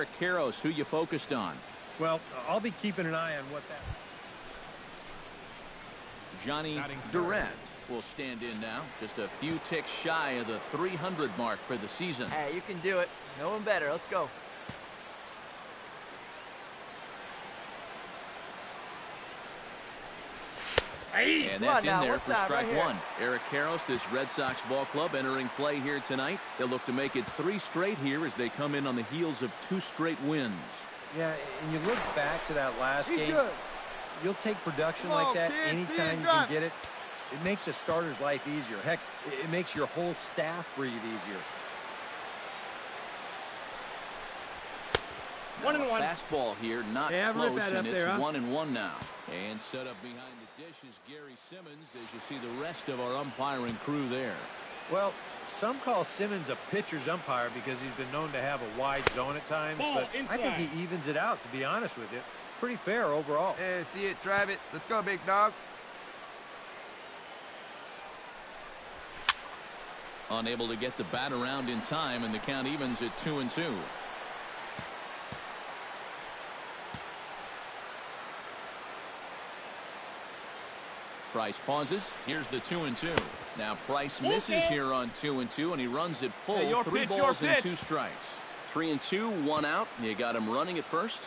Eric Karros, who you focused on? Well, I'll be keeping an eye on what that... Johnny Durant will stand in now. Just a few ticks shy of the 300 mark for the season. Hey, you can do it. No one better. Let's go. And that's in there for strike one. Eric Karros, this Red Sox ball club entering play here tonight. They'll look to make it 3 straight here as they come in on the heels of 2 straight wins. Yeah, and you look back to that last game. Good. You'll take production like that anytime you can get it. It makes a starter's life easier. Heck, it makes your whole staff breathe easier. 1-1. Fastball here, not close, and it's 1-1 now. And set up behind the dish is Gary Simmons as you see the rest of our umpiring crew there. Well, some call Simmons a pitcher's umpire because he's been known to have a wide zone at times, but I think he evens it out, to be honest with you. Pretty fair overall. Yeah, see it, drive it. Let's go, big dog. Unable to get the bat around in time, and the count evens at 2-2. Price pauses. Here's the 2-2. Now Price misses here on 2-2, and he runs it full. Hey, 3 balls and 2 strikes. 3-2, 1 out. You got him running at first.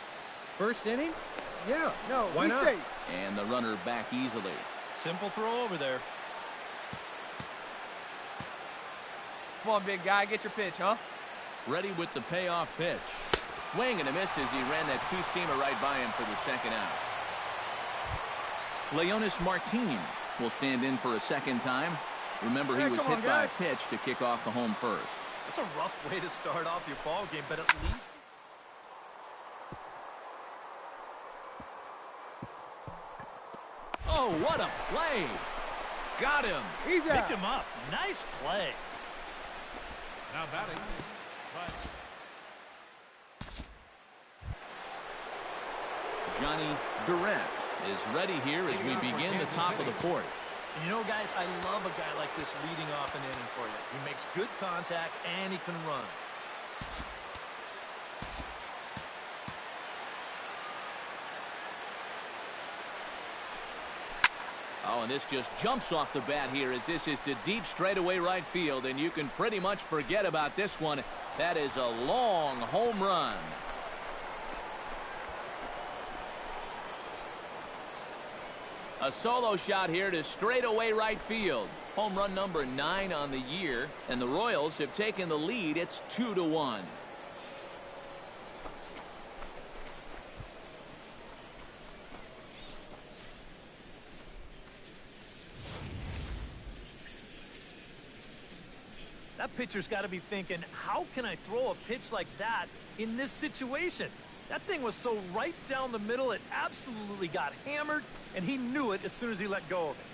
First inning? Yeah. No, why not? Safe. And the runner back easily. Simple throw over there. Come on, big guy. Get your pitch, huh? Ready with the payoff pitch. Swing and a miss as he ran that 2-seamer right by him for the second out. Leonis Martin will stand in for a second time. Remember, he was hit by a pitch to kick off the home first. That's a rough way to start off your ball game, but at least... Oh, what a play! Got him! Picked him up. Nice play. Now batting. Johnny Durant is ready here as we begin the top of the 4th. And you know, guys, I love a guy like this leading off an inning for you. He makes good contact and he can run. Oh, and this just jumps off the bat here as this is to deep straightaway right field, and you can pretty much forget about this one. That is a long home run. A solo shot here to straightaway right field. Home run number 9 on the year, and the Royals have taken the lead. It's 2-1. That pitcher's got to be thinking, how can I throw a pitch like that in this situation? That thing was so right down the middle, it absolutely got hammered, and he knew it as soon as he let go of it.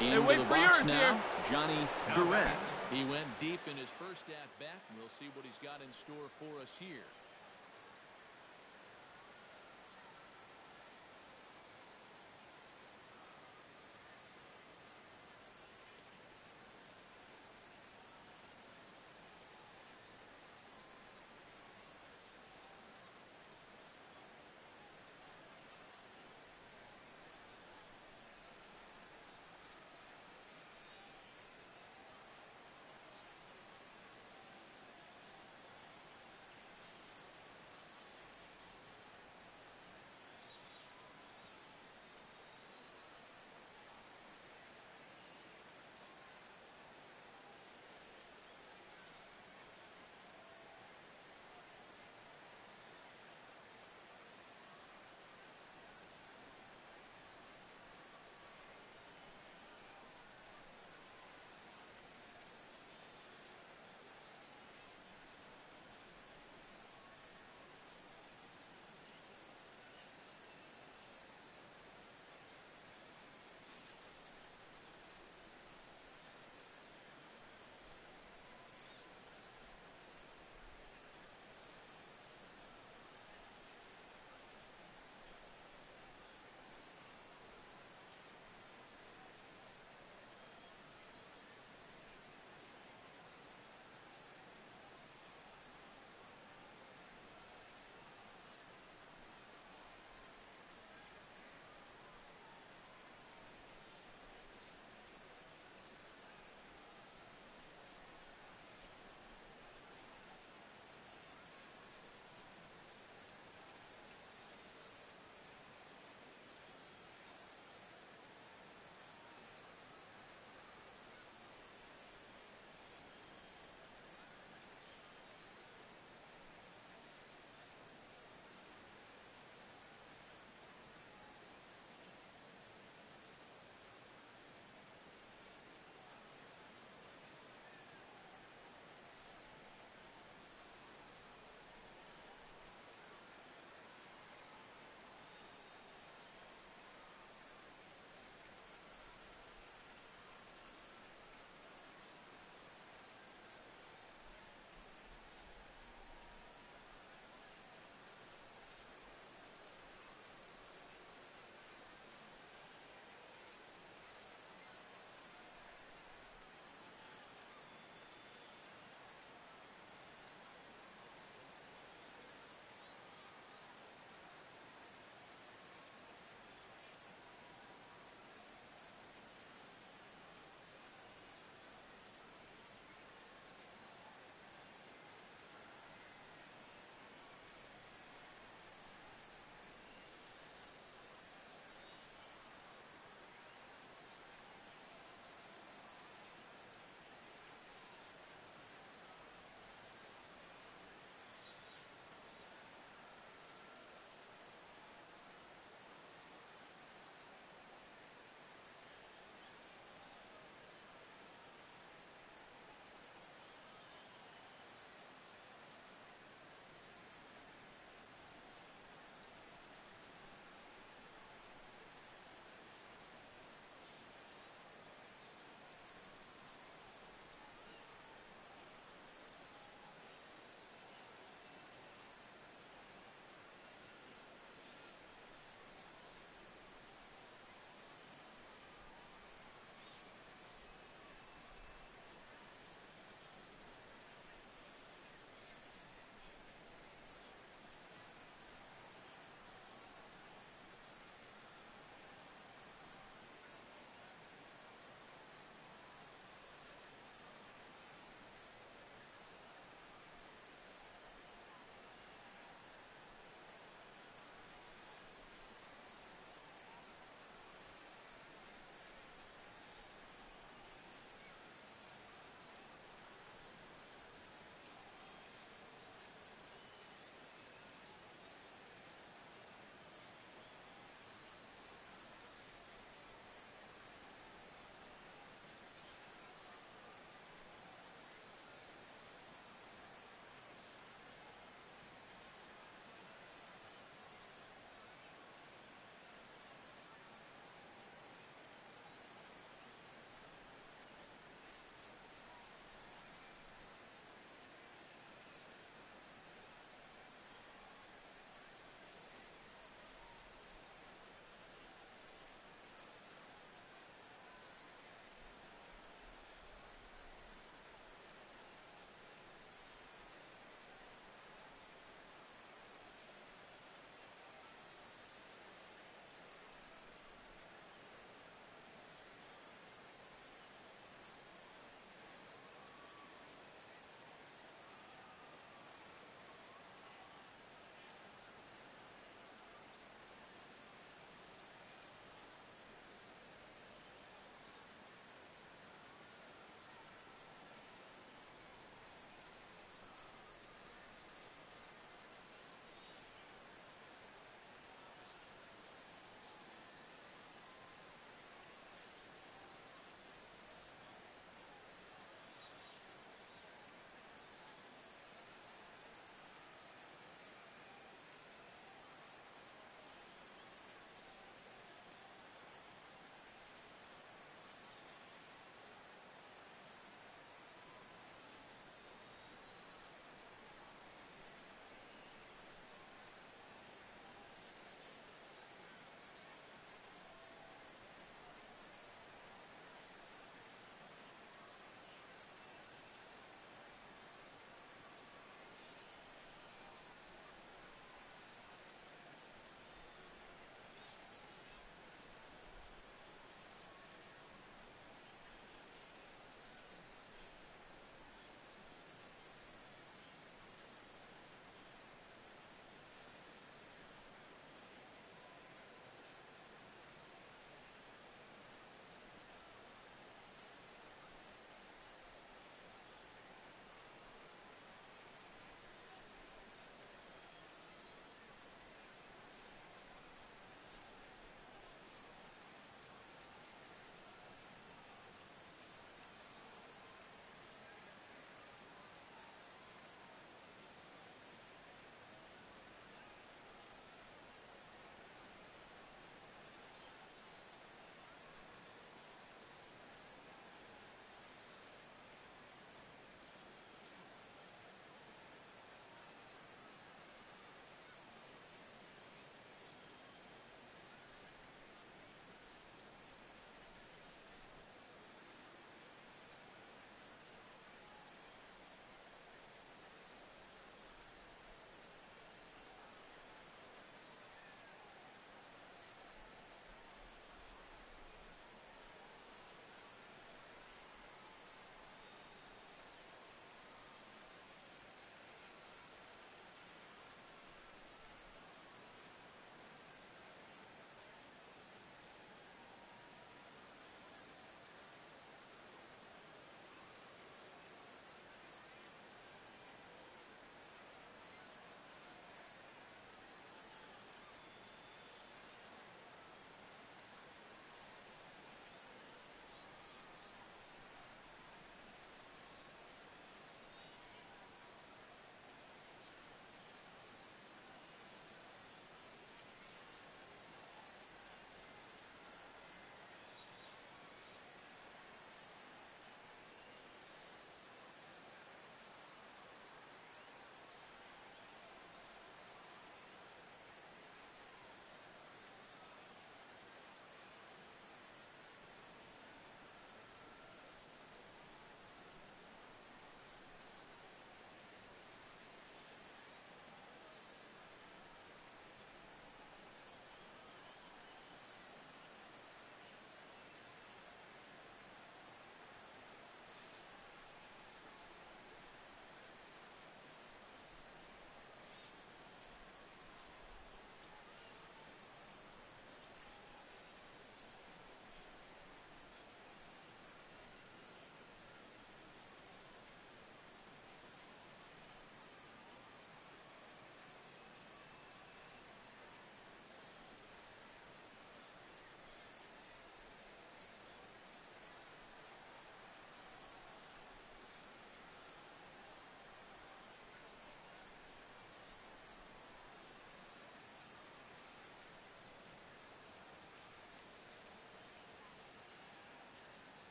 Into the box now, Johnny Durant. He went deep in his first at-bat, and we'll see what he's got in store for us here.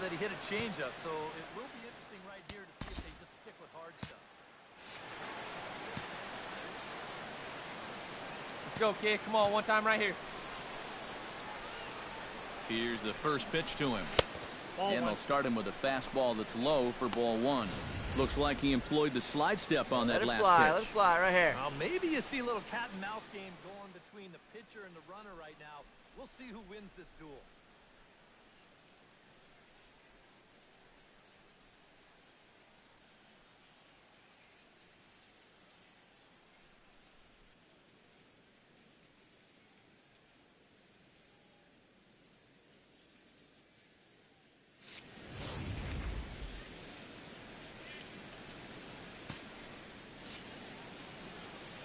that he hit a changeup, so it will be interesting right here to see if they just stick with hard stuff. Let's go, kid. Come on, one time right here. Here's the first pitch to him. Ball And they'll start him with a fastball that's low for ball one. Looks like he employed the slide step on that last pitch. Let it fly right here. Well, maybe you see a little cat and mouse game going between the pitcher and the runner right now. We'll see who wins this duel.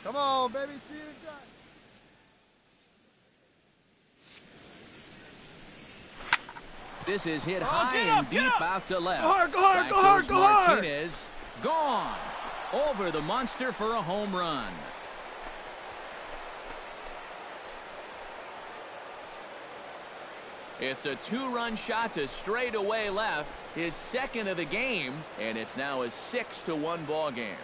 Come on, baby. See the shot. This is hit high and deep out to left. Go hard, go hard, Back go hard, goes go hard. Martinez. Gone. Over the monster for a home run. It's a two-run shot to straightaway left, his second of the game, and it's now a 6-1 ball game.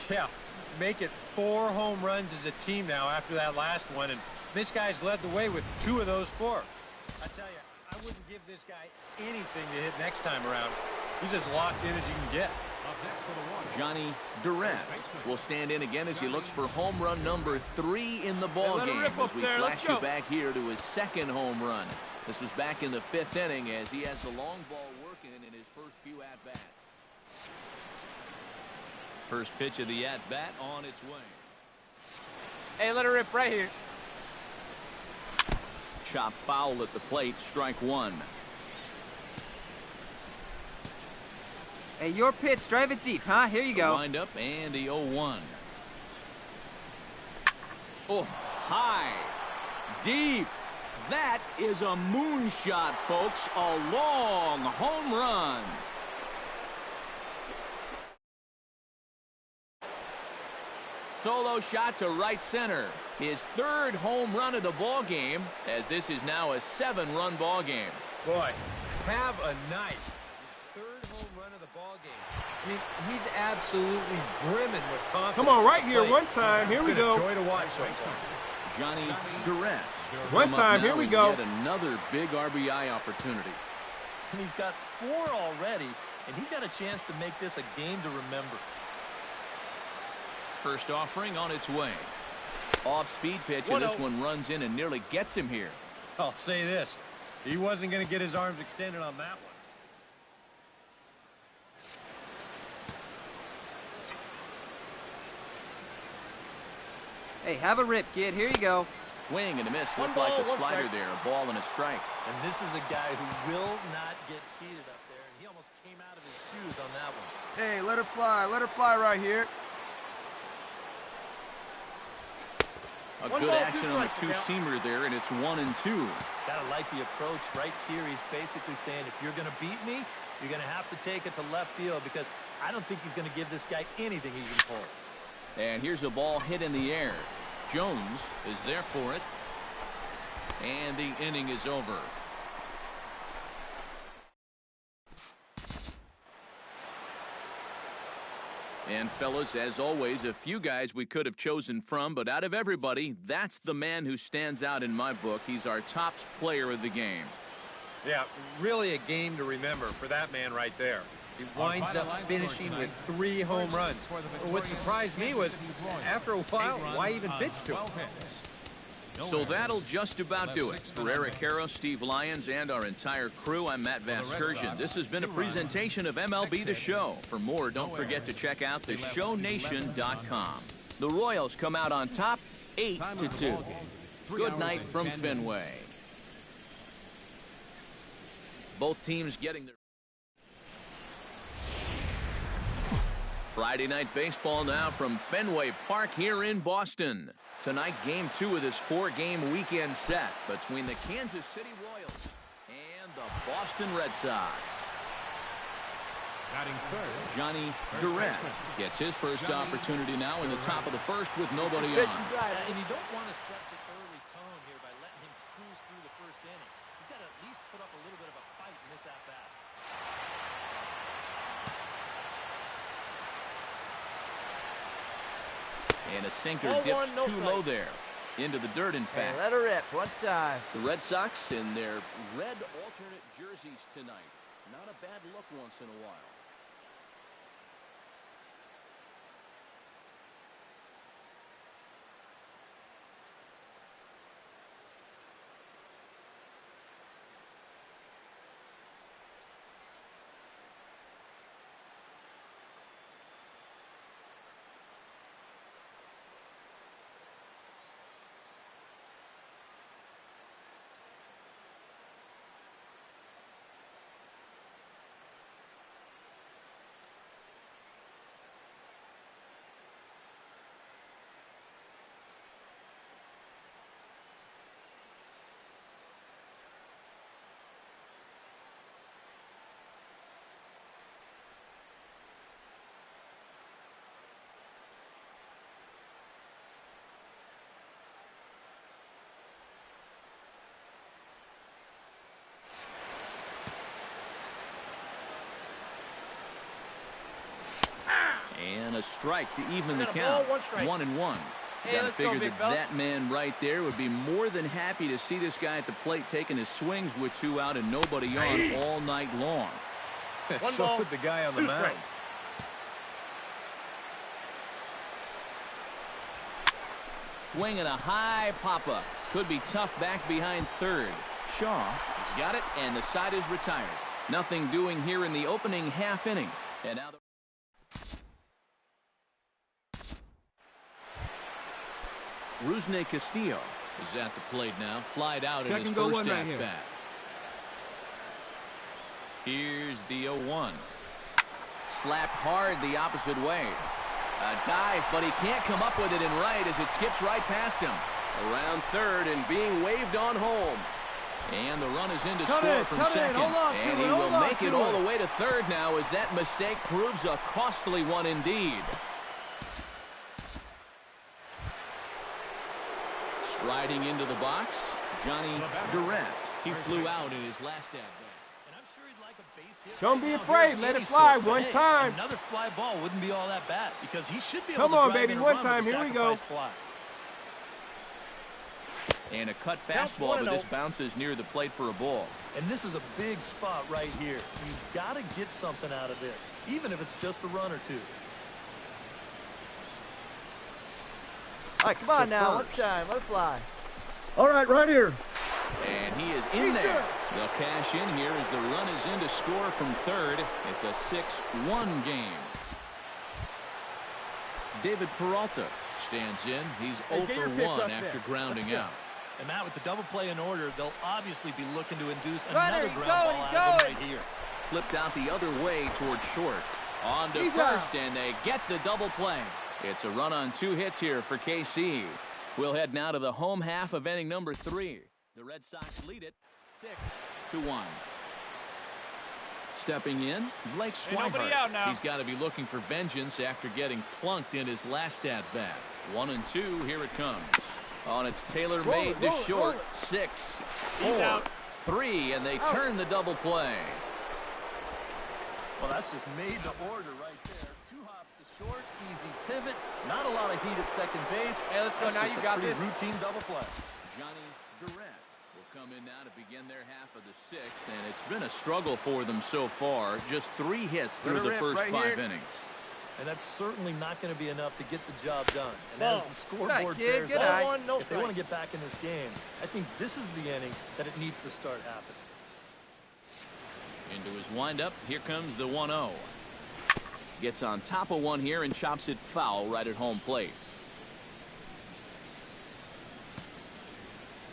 Yeah, make it 4 home runs as a team now after that last one, and this guy's led the way with 2 of those 4. I tell you, I wouldn't give this guy anything to hit next time around. He's as locked in as you can get. Johnny Durant will stand in again as he looks for home run number 3 in the ball game as we flash you back here to his second home run. This was back in the 5th inning as he has the long ball working in his first few at-bats. First pitch of the at-bat on its way. Hey, let her rip right here. Chop foul at the plate, strike 1. Hey, your pitch. Drive it deep, huh? Here you go. Wind up and the 0-1. Oh, high, deep. That is a moonshot, folks. A long home run. Solo shot to right center. His 3rd home run of the ball game, as this is now a 7-run ball game. Boy, have a night. His 3rd home run of the ball game. I mean, he's absolutely brimming with confidence. Come on, right here, one time. Here we It's been go. a joy to watch so far. Johnny Durant. One time, here we go. Yet another big RBI opportunity. And he's got 4 already, and he's got a chance to make this a game to remember. First offering on its way. Off-speed pitch, and this one runs in and nearly gets him here. I'll say this. He wasn't going to get his arms extended on that one. Hey, have a rip, kid. Here you go. Swing and a miss. Looked like a slider there. A ball and a strike. And this is a guy who will not get cheated up there, and he almost came out of his shoes on that one. Hey, let her fly. Let her fly right here. A good action on a two-seamer there, and it's 1-2. Gotta like the approach right here. He's basically saying, if you're going to beat me, you're going to have to take it to left field, because I don't think he's going to give this guy anything he can pull. And here's a ball hit in the air. Jones is there for it. And the inning is over. And fellas, as always, a few guys we could have chosen from, but out of everybody, that's the man who stands out in my book. He's our top player of the game. Yeah, really a game to remember for that man right there. He winds up finishing with 3 home runs. What surprised me was, after a while, why even pitch to him? So that'll just about do it. For Eric Harrow, Steve Lyons, and our entire crew, I'm Matt Vasgersian. This has been a presentation of MLB The Show. For more, don't forget to check out theshownation.com. The Royals come out on top, 8-2. Good night from Fenway. Both teams getting their... Friday night baseball now from Fenway Park here in Boston. Tonight, Game 2 of this 4-game weekend set between the Kansas City Royals and the Boston Red Sox. Batting third, Johnny Durrett gets his first opportunity now in the top of the first with nobody on. And you don't want to set the early tone here by letting him cruise through the first inning. You've got to at least put up a little bit of a fight in this at-bat. And a sinker dips too low there. Into the dirt, in fact. Hey, let her rip. One time. The Red Sox in their red alternate jerseys tonight. Not a bad look once in a while. And a strike to even the count. 1-1. Hey, Gotta let's go, figure big that fella. that man right there would be more than happy to see this guy at the plate taking his swings with 2 out and nobody on all night long. So would the guy on the mound. Swinging a high pop-up. Could be tough back behind third. Shaw has got it, and the side is retired. Nothing doing here in the opening half inning. And now the... Rusney Castillo is at the plate now. Flied out in his first at-bat. Here's the 0-1. Slapped hard the opposite way. A dive, but he can't come up with it in right as it skips right past him. Around third and being waved on home. And the run is in to score from second. And he will make it all the way to third now as that mistake proves a costly one indeed. Striding into the box, Johnny Durrett. He flew out in his last at-bat. Don't be afraid. Let it fly one time. Another fly ball wouldn't be all that bad because he should be able Come to on, drive baby. in a One run time. with a Here we go. sacrifice fly. And a cut fastball, but this bounces near the plate for a ball. And this is a big spot right here. You've got to get something out of this, even if it's just a run or two. All right, come on now. One time. Let it fly. All right, right here. And he is in there. They'll cash in here as the run is in to score from third. It's a 6-1 game. David Peralta stands in. He's 0 for 1 after grounding out. And Matt, with the double play in order, they'll obviously be looking to induce another ground ball out of them right here. Flipped out the other way towards short. On to first, and they get the double play. It's a run on 2 hits here for KC. We'll head now to the home half of inning number 3. The Red Sox lead it 6-1. Stepping in, Blake nobody out now. Swihart. He's got to be looking for vengeance after getting plunked in his last at-bat. 1-2, here it comes. On its tailor-made to short. 6, 4, 3, and they turn the double play. Well, that's just made the order right there. 2 hops to short, easy pivot, not a lot of heat at second base. Hey, let's go. Now you got this. Routine double play. Johnny Durrett will come in now to begin their half of the 6th, and it's been a struggle for them so far. Just 3 hits through the first 5 innings. and that's certainly not going to be enough to get the job done. And as the scoreboard bears Good out, eye. if they want to get back in this game, I think this is the inning that it needs to start happening. Into his windup, here comes the 1-0. Gets on top of one here and chops it foul right at home plate.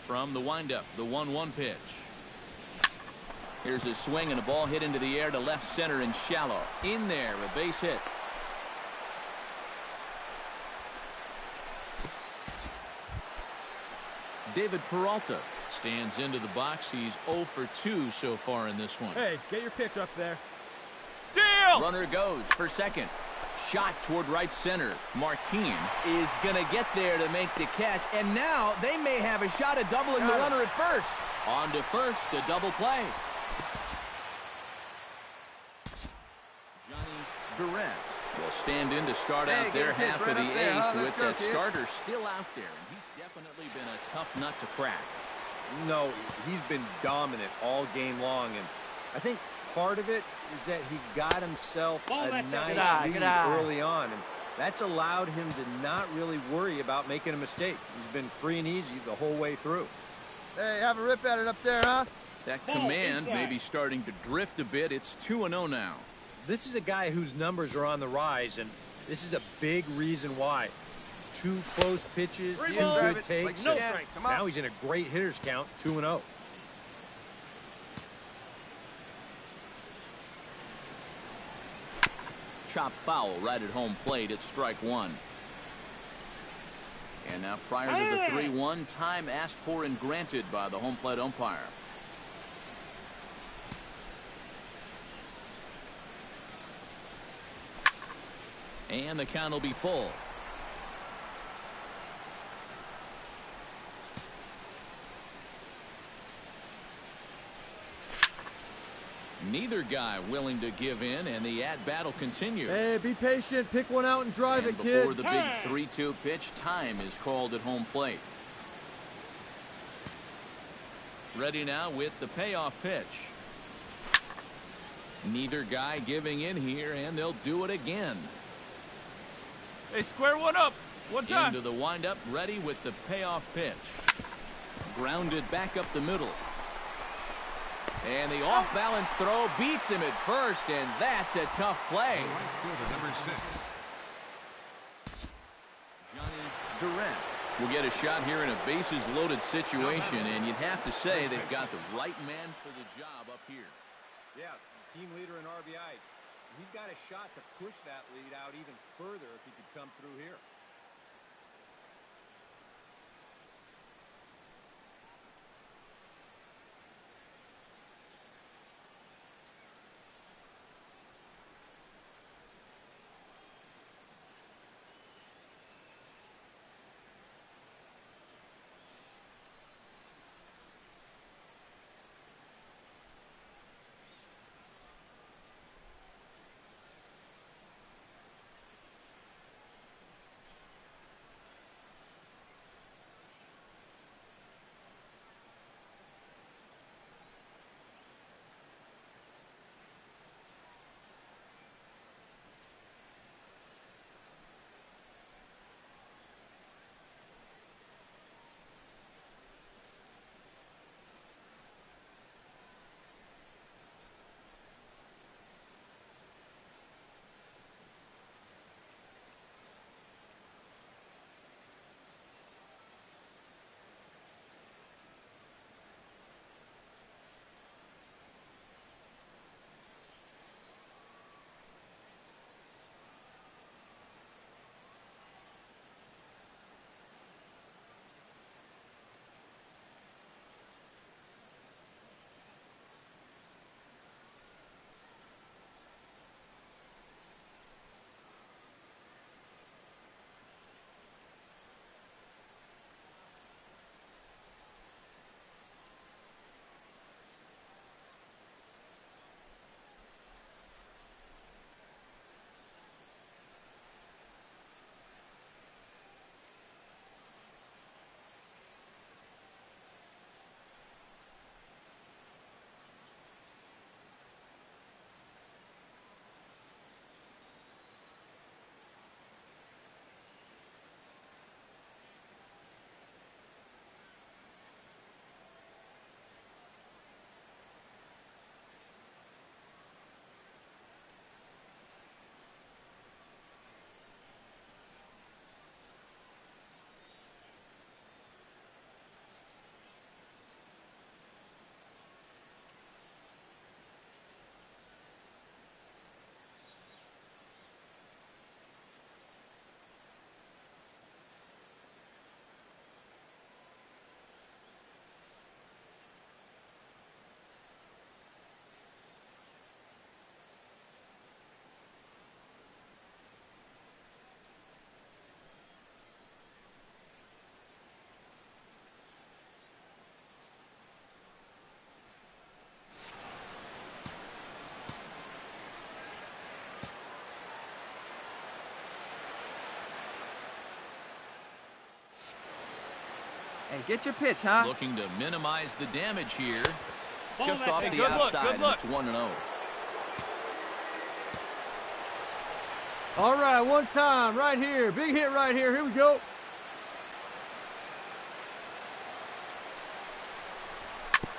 From the windup, the 1-1 pitch. Here's a swing and a ball hit into the air to left center and shallow. In there, a base hit. David Peralta stands into the box. He's 0 for 2 so far in this one. Hey, get your pitch up there. Steal! Runner goes for second. Shot toward right center. Martin is going to get there to make the catch. And now they may have a shot at doubling the runner at first. On to first, a double play. Johnny Durant will stand in to start out their half of the eighth with that starter still out there. And he's definitely been a tough nut to crack. No, he's been dominant all game long, and I think part of it is that he got himself a nice lead early on, and that's allowed him to not really worry about making a mistake. He's been free and easy the whole way through. Hey, have a rip at it up there, huh? That command may be starting to drift a bit. It's 2-0 now. This is a guy whose numbers are on the rise, and this is a big reason why. 2 close pitches, 2 good takes. Now he's in a great hitter's count, 2-0. Chop foul right at home plate. It's strike one. And now prior to the 3-1, time asked for and granted by the home plate umpire. And the count will be full. Neither guy willing to give in, and the at-bat will continue. Hey, be patient. Pick one out and drive it, kid. Before the big 3-2 pitch, time is called at home plate. Ready now with the payoff pitch. Neither guy giving in here, and they'll do it again. Hey, square one up. One time. Into the windup, ready with the payoff pitch. Grounded back up the middle. And the off-balance throw beats him at first, and that's a tough play. Number 6. Johnny Durant will get a shot here in a bases-loaded situation, and you'd have to say they've got the right man for the job up here. Yeah, team leader in RBI. He's got a shot to push that lead out even further if he could come through here. Hey, get your pitch, huh? Looking to minimize the damage here. Just that off thing. the Good look, outside, good and look. it's 1-0. All right, one time, right here. Big hit right here. Here we go.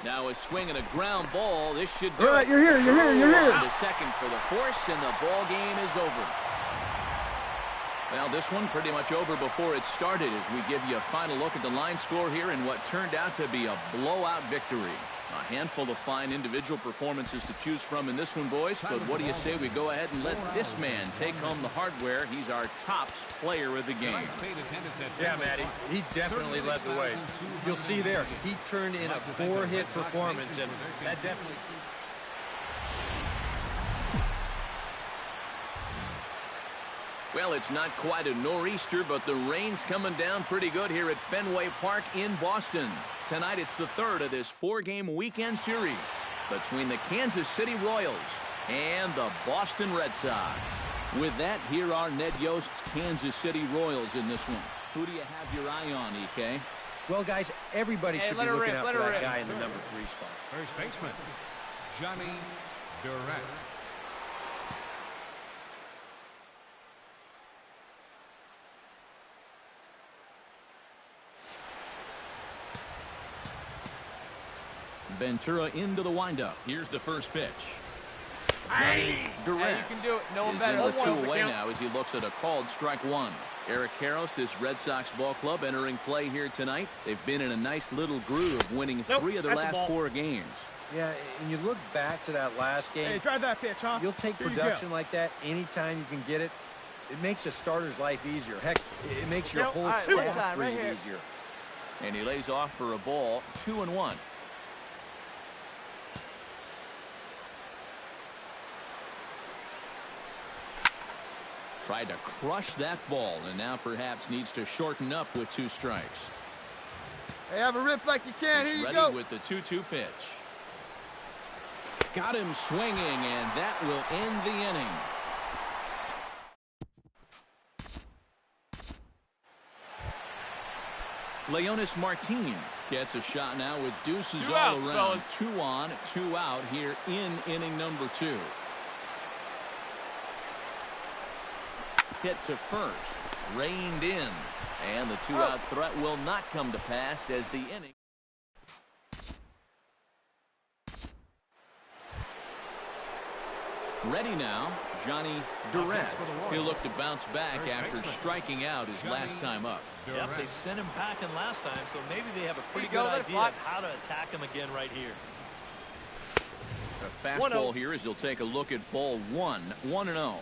Now a swing and a ground ball. This should do All right, it. you're here, you're here, you're here. The second for the force, and the ball game is over. Well, this one pretty much over before it started as we give you a final look at the line score here in what turned out to be a blowout victory. A handful of fine individual performances to choose from in this one, boys, but what do you say we go ahead and let this man take home the hardware? He's our tops player of the game. Yeah, Matty, he definitely led the way. You'll see there, he turned in a 4-hit performance, and that definitely... Well, it's not quite a nor'easter, but the rain's coming down pretty good here at Fenway Park in Boston. Tonight, it's the third of this 4-game weekend series between the Kansas City Royals and the Boston Red Sox. With that, here are Ned Yost's Kansas City Royals in this one. Who do you have your eye on, EK? Well, guys, everybody should be looking out for that guy in the number 3 spot. First baseman, Johnny Durant. Ventura into the windup. Here's the first pitch. Hey, Durant you can do it. No one is better. in the 2 away now as he looks at a called strike 1. Eric Karros, this Red Sox ball club, entering play here tonight. They've been in a nice little groove, winning 3 of their last 4 games. Yeah, and you look back to that last game. Hey, drive that pitch, huh? You'll take production like that anytime you can get it. It makes a starter's life easier. Heck, it makes your whole staff breathe easier. And he lays off for a ball, 2-1. Tried to crush that ball, and now perhaps needs to shorten up with 2 strikes. Hey, have a rip like you can. He's Here you ready go. with the 2-2 pitch. Got him swinging, and that will end the inning. Leonis Martin gets a shot now with deuces 2 all outs, around. fellas. 2 on, 2 out here in inning number 2. Hit to first, reined in, and the 2-out threat will not come to pass as the inning. Ready now, Johnny Durant. He'll look to bounce back after striking out his last time up. Yep, they sent him packing last time, so maybe they have a pretty good idea of how to attack him again right here. A fastball here as he'll take a look at ball 1, 1-0.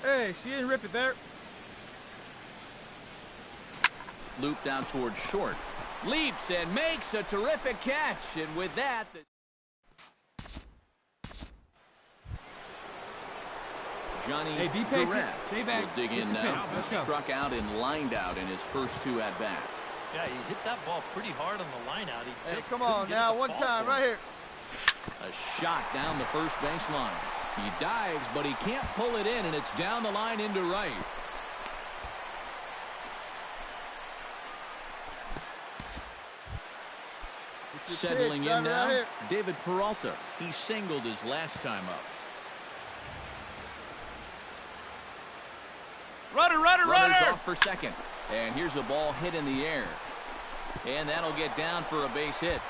Hey, she didn't rip it there. Looped out towards short. Leaps and makes a terrific catch. And with that, Johnny Durant will dig in now. Struck out and lined out in his first 2 at-bats. Yeah, he hit that ball pretty hard on the line out. He just Come on couldn't get now, it to one fall time, for right him. here. A shot down the first baseline. He dives, but he can't pull it in, and it's down the line into right. Settling in now, David Peralta. He singled his last time up. Runner's off for second. And here's a ball hit in the air. And that'll get down for a base hit.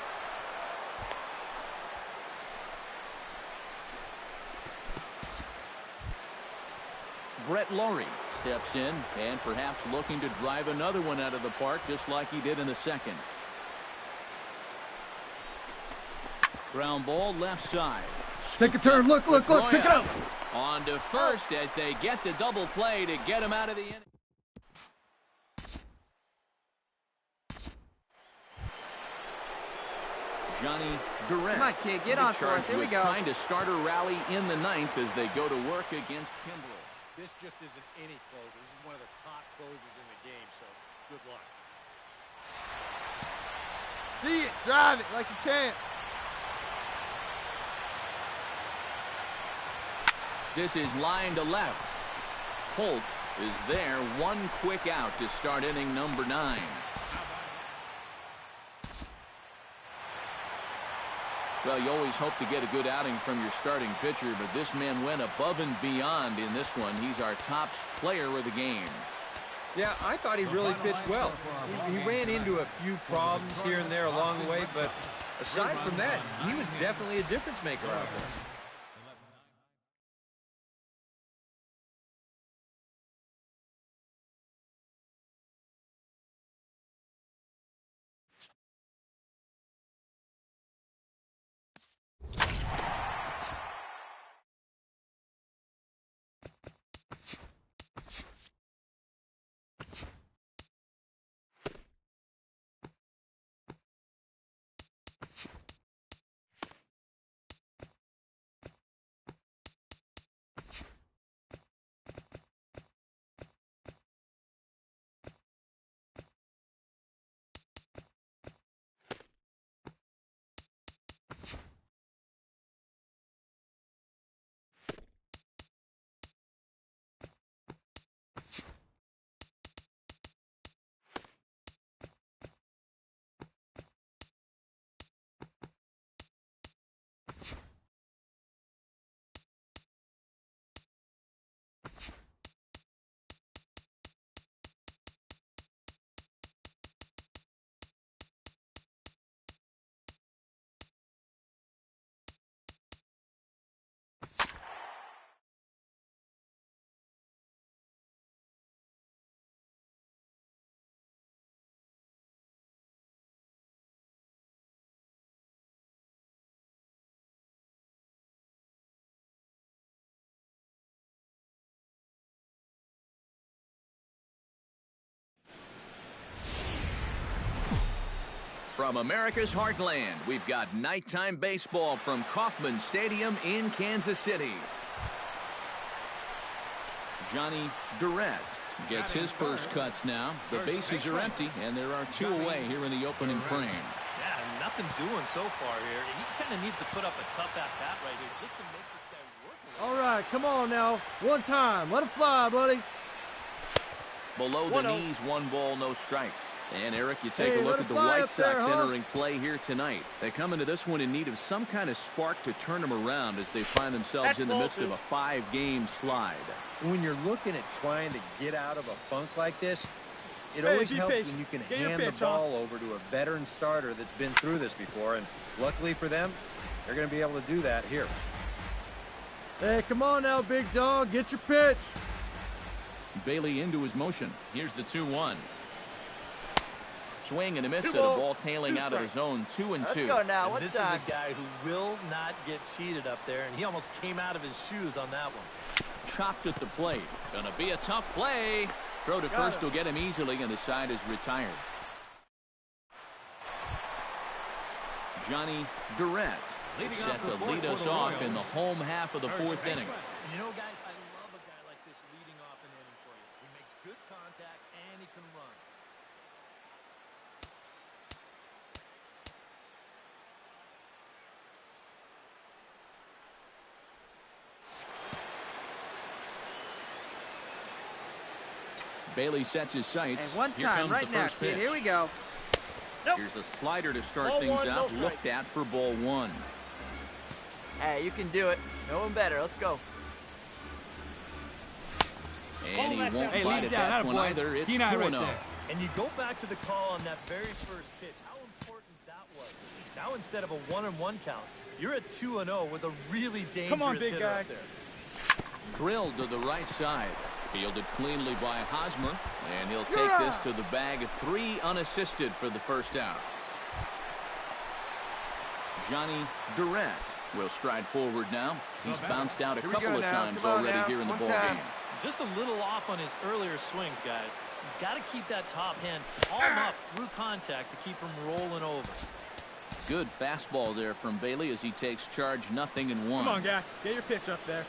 Brett Laurie steps in and perhaps looking to drive another one out of the park just like he did in the second. Ground ball left side. Take a turn. Look, pick it up. On to first as they get the double play to get him out of the inning. Johnny Durant. Come on, kid, get on for us. Here we go. Trying to start a rally in the 9th as they go to work against Kimbrel. This just isn't any closer. This is one of the top closers in the game, so good luck. See it. Drive it like you can. This is line to left. Holt is there. One quick out to start inning number 9. Well, you always hope to get a good outing from your starting pitcher, but this man went above and beyond in this one. He's our top player of the game. Yeah, I thought he really pitched well. He ran into a few problems here and there along the way, but aside from that, he was definitely a difference maker out there. From America's heartland, we've got nighttime baseball from Kauffman Stadium in Kansas City. Johnny Durrett gets his first cuts now. The bases are empty, and there are 2 away here in the opening frame. Yeah, nothing doing so far here. He kind of needs to put up a tough at-bat right here just to make this guy work. All right, come on now. One time. Let it fly, buddy. Below the knees, 1 ball, no strikes. And, Eric, you take a look at the White Sox entering play here tonight. They come into this one in need of some kind of spark to turn them around as they find themselves in the midst of a 5-game slide. When you're looking at trying to get out of a funk like this, it always helps when you can hand the ball over to a veteran starter that's been through this before. And luckily for them, they're going to be able to do that here. Hey, come on now, big dog. Get your pitch. Bailey into his motion. Here's the 2-1. Swing and a miss, and a ball tailing out of the zone. 2-2. Let's go now. This is a guy who will not get cheated up there, and he almost came out of his shoes on that one. Chopped at the plate. Gonna be a tough play. Throw to first will get him easily, and the side is retired. Johnny Durrett set to lead us off in the home half of the 4th inning. You know, guys, I love a guy like this leading off an inning for you. He makes good contact, and he can run. Bailey sets his sights. And one Here time, comes right the now, first kid. pitch. Here we go. Here's a slider to start things out. Looked at for ball 1. Hey, you can do it. No one better. Let's go. And he won't bite at that one either. It's 2-0. And you go back to the call on that very first pitch. How important that was. Now instead of a 1-1 count, you're at 2-0 with a really dangerous hitter up there. Drilled to the right side. Fielded cleanly by Hosmer, and he'll take this to the bag. 3 unassisted for the first out. Johnny Durrett will stride forward now. He's bounced out a couple of times already here in the ballgame. Just a little off on his earlier swings, guys. You've got to keep that top hand palm up through contact to keep him rolling over. Good fastball there from Bailey as he takes charge. 0-1. Come on, guy. Get your pitch up there.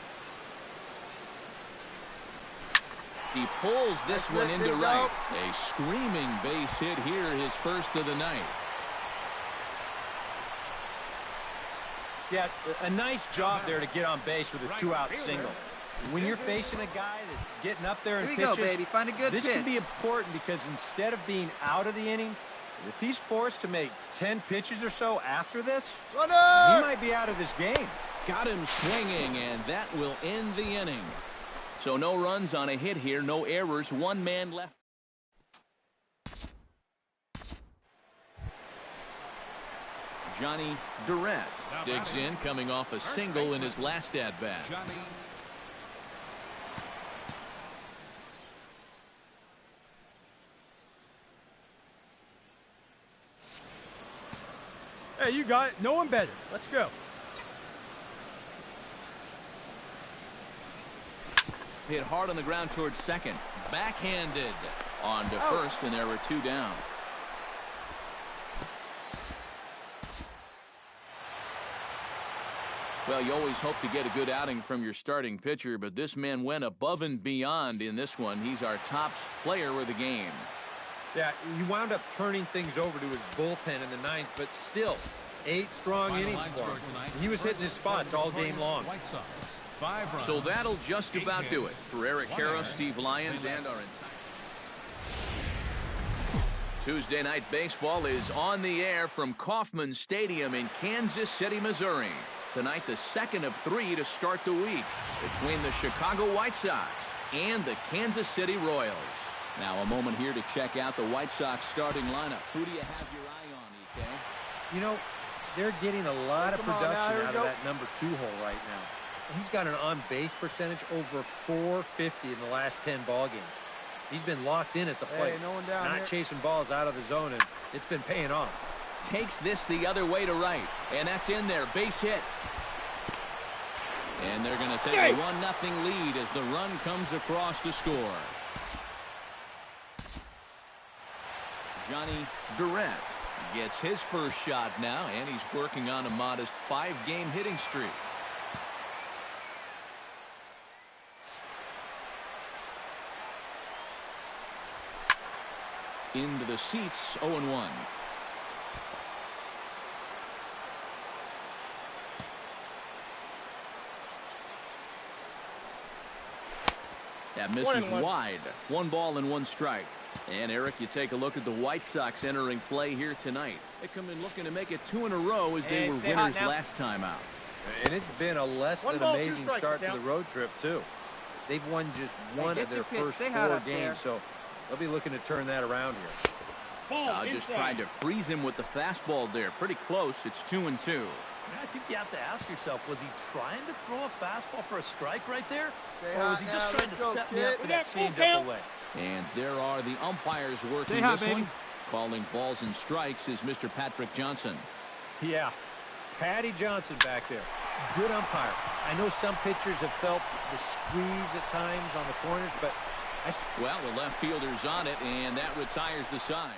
He pulls this one into right. A screaming base hit here, his first of the night. Yeah, a nice job there to get on base with a 2-out single. When you're facing a guy that's getting up there and Here you pitches, go, baby. Find a good this pitch. can be important because instead of being out of the inning, if he's forced to make 10 pitches or so after this, Runner! he might be out of this game. Got him swinging, and that will end the inning. So no runs on a hit here, no errors, one man left. Johnny Durant digs in, coming off a single in his last at-bat. Johnny Hey, you got it. No one better. Let's go. Hit hard on the ground towards second. Backhanded on to first, and there were two down. Well, you always hope to get a good outing from your starting pitcher, but this man went above and beyond in this one. He's our top player of the game. Yeah, he wound up turning things over to his bullpen in the ninth, but still, 8 strong innings for him. He was hitting his spots all game long. White Sox. 5 runs. So that'll just about do it for Eric Harris, Steve Lyons, and our entire Tuesday Night Baseball is on the air from Kauffman Stadium in Kansas City, Missouri. Tonight, the second of 3 to start the week between the Chicago White Sox and the Kansas City Royals. Now, a moment here to check out the White Sox starting lineup. Who do you have your eye on, EK? You know, they're getting a lot of Come on production now, out of that number 2 hole right now. He's got an on-base percentage over 450 in the last 10 ball games. He's been locked in at the plate, no one down not here. chasing balls out of the zone, and it's been paying off. Takes this the other way to right, and that's in there. Base hit. And they're going to take a 1-0 lead as the run comes across to score. Johnny Durant gets his first shot now, and he's working on a modest 5-game hitting streak. Into the seats, 0-1. That misses wide. 1 ball and 1 strike. And, Eric, you take a look at the White Sox entering play here tonight. They come in looking to make it 2 in a row as they were winners last time out. And it's been a less than amazing start to the road trip, too. They've won just one of their first 4 games, so they'll be looking to turn that around here. Just trying to freeze him with the fastball there. Pretty close. It's 2-2. I think you have to ask yourself, was he trying to throw a fastball for a strike right there? Or was he just trying to set me up for that changeup away? And there are the umpires working this one. Calling balls and strikes is Mr. Patrick Johnson. Yeah, Patty Johnson back there. Good umpire. I know some pitchers have felt the squeeze at times on the corners, but well, the left fielder's on it, and that retires the side.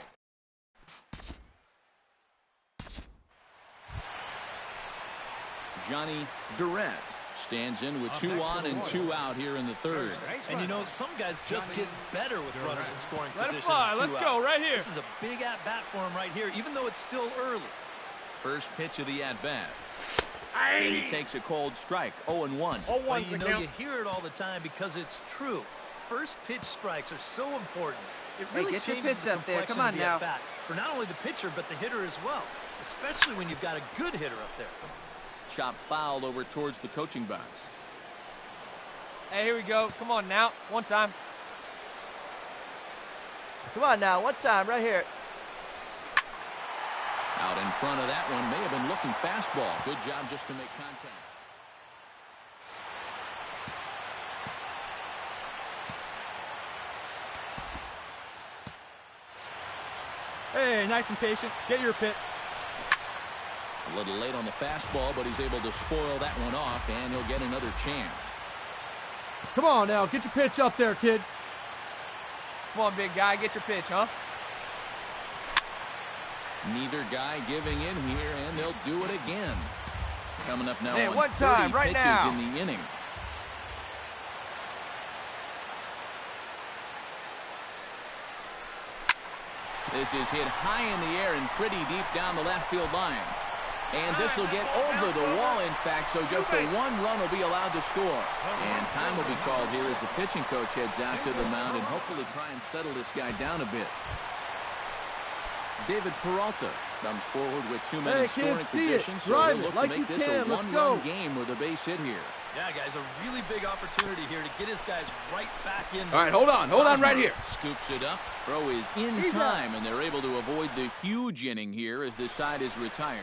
Johnny Durant stands in with 2 on and 2 out here in the third. And you know, some guys just get better with runners in scoring Let position. it fly. Let's go right here. This is a big at-bat for him right here, even though it's still early. First pitch of the at-bat. And he takes a cold strike, 0-1. Well, you know, you hear it all the time because it's true. First pitch strikes are so important. It really get your changes pitch the up there. complexion Come on of the now. at-bat for not only the pitcher but the hitter as well, especially when you've got a good hitter up there. Chop foul over towards the coaching box. Hey, here we go. Come on now. One time. Come on now. One time right here. Out in front of that one, may have been looking fastball. Good job just to make contact. Hey, nice and patient. Get your pitch. A little late on the fastball, but he's able to spoil that one off, and he'll get another chance. Come on now. Get your pitch up there, kid. Come on, big guy. Get your pitch, huh? Neither guy giving in here, and they'll do it again. Coming up now Hey, on one 30 time, right pitches now. in the inning. This is hit high in the air and pretty deep down the left field line. And this will get over the wall, in fact, so just the one run will be allowed to score. And time will be called here as the pitching coach heads out to the mound and hopefully try and settle this guy down a bit. David Peralta comes forward with 2 men in scoring position, so he'll look to make this a one-run game with a base hit here. Yeah, guys, a really big opportunity here to get his guys right back in. All right, hold on right here. Scoops it up. Throw is in time, and they're able to avoid the huge inning here as this side is retired.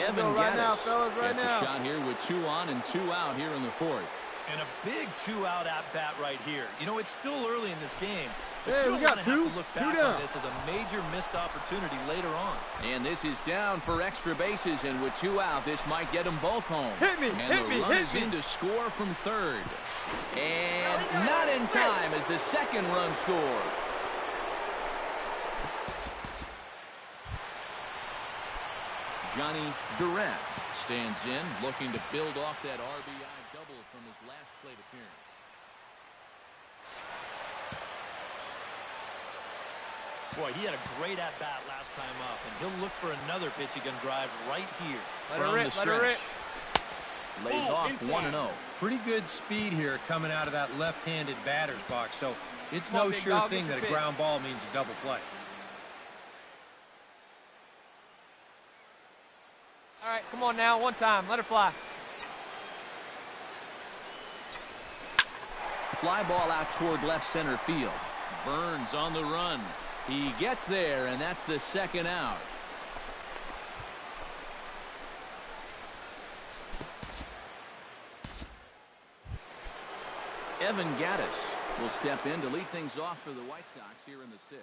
Evan Gaddis gets a shot here with 2 on and 2 out here in the 4th. And a big 2-out at-bat right here. You know, it's still early in this game. But hey, you we don't got want to have two. to look 2 back down. on this as a major missed opportunity later on. And this is down for extra bases, and with 2 out, this might get them both home. Hit me, and hit the me, run hit is me. in to score from 3rd. And not in time as the 2nd run scores. Johnny Durant stands in, looking to build off that RBI double from his last plate appearance. Boy, he had a great at-bat last time up, and he'll look for another pitch he can drive right here. Let her rip. Lays off 1-0. Pretty good speed here coming out of that left-handed batter's box, so it's Come on, no big sure dog, thing get that your a pitch. ground ball means a double play. All right, come on now, one time. Let her fly. Fly ball out toward left center field. Burns on the run. He gets there, and that's the 2nd out. Evan Gaddis will step in to lead things off for the White Sox here in the 6th.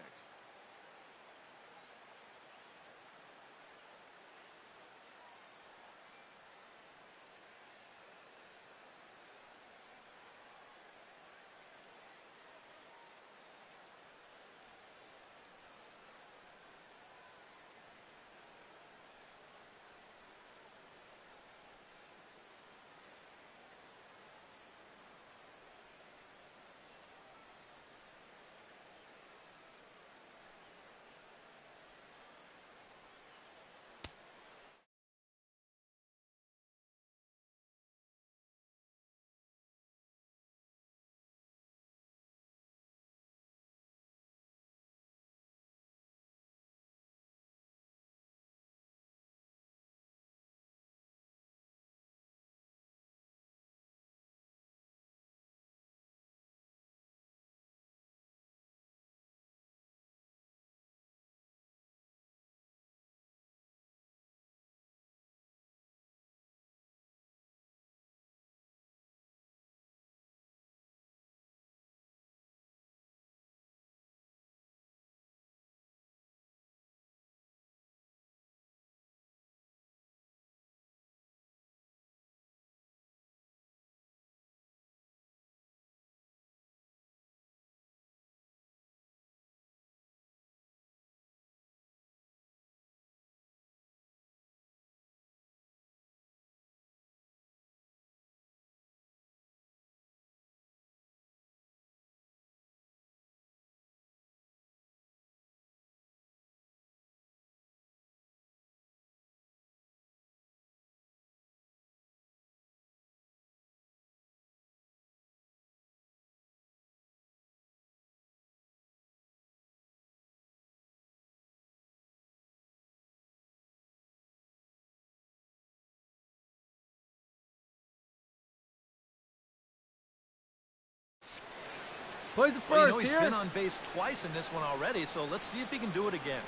Plays it Well, first he's here. been on base twice in this one already, so let's see if he can do it again.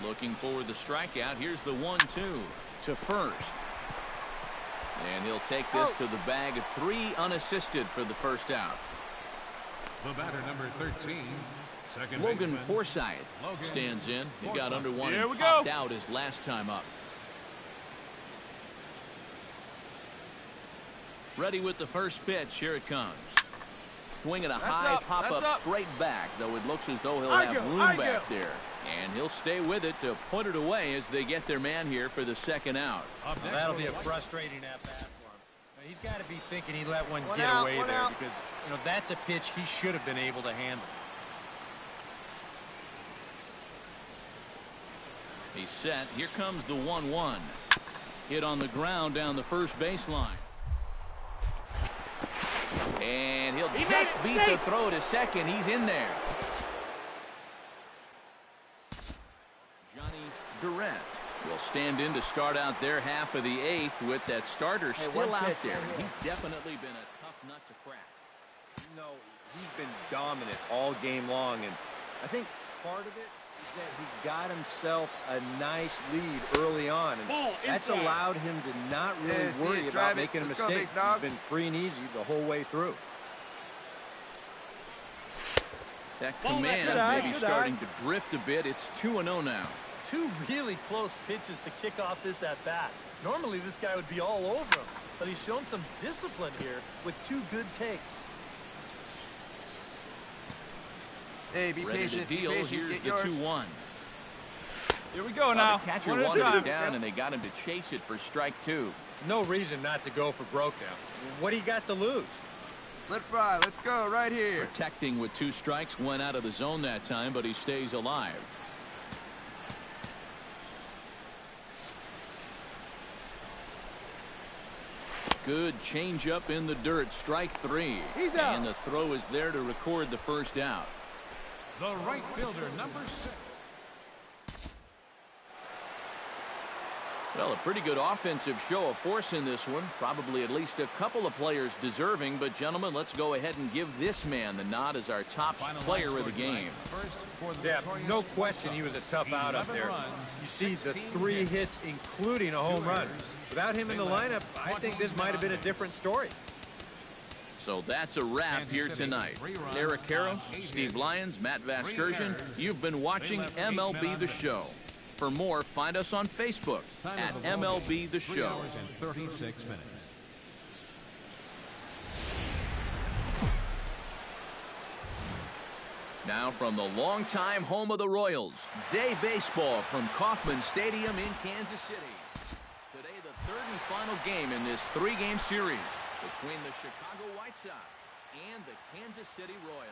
Looking for the strikeout. Here's the 1-2 to first. And he'll take this to the bag of 3 unassisted for the 1st out. The batter, number 13, second Logan baseman, Forsythe Logan stands in. He got Forsythe. under one Here and we popped go. out his last time up. Ready with the first pitch. Here it comes. Swinging a high pop-up straight back, though it looks as though he'll have room back there. And he'll stay with it to put it away as they get their man here for the 2nd out. Well, that'll be a frustrating at-bat for him. Now, he's got to be thinking he let one get away there because, you know, that's a pitch he should have been able to handle. He's set. Here comes the 1-1. Hit on the ground down the first baseline. And he'll just beat the throw to second. He's in there. Johnny Durrett will stand in to start out their half of the eighth with that starter still out there. And he's definitely been a tough nut to crack. You know, he's been dominant all game long, and I think part of it is that he got himself a nice lead early on, and that's allowed him to not really worry about making a mistake. He's been free and easy the whole way through. That command may be starting to drift a bit. It's 2-0 now. Two really close pitches to kick off this at-bat. Normally this guy would be all over him, but he's shown some discipline here with two good takes. Hey, be Ready patient. to deal. Be patient. Here's Get the yours. 2-1. Here we go now. The catcher One at a wanted time. it down, and they got him to chase it for strike two. No reason not to go for broke now. What do you got to lose? Let fly. Let's go right here. Protecting with 2 strikes, went out of the zone that time, but he stays alive. Good changeup in the dirt. Strike 3. He's out. And the throw is there to record the first out. The right fielder, number 6. Well, a pretty good offensive show of force in this one. Probably at least a couple of players deserving. But, gentlemen, let's go ahead and give this man the nod as our top player of the game. Yeah, no question he was a tough out up there. You see the 3 hits, including a home run. Without him in the lineup, I think this might have been a different story. So that's a wrap here tonight. Eric Karros, Steve Lyons, Matt Vasgersian, you've been watching MLB The Show. For more, find us on Facebook at MLB The Show. 3 hours and 36 minutes. Now from the longtime home of the Royals, day baseball from Kauffman Stadium in Kansas City. Today, the third and final game in this 3-game series between the Chicago White Sox and the Kansas City Royals.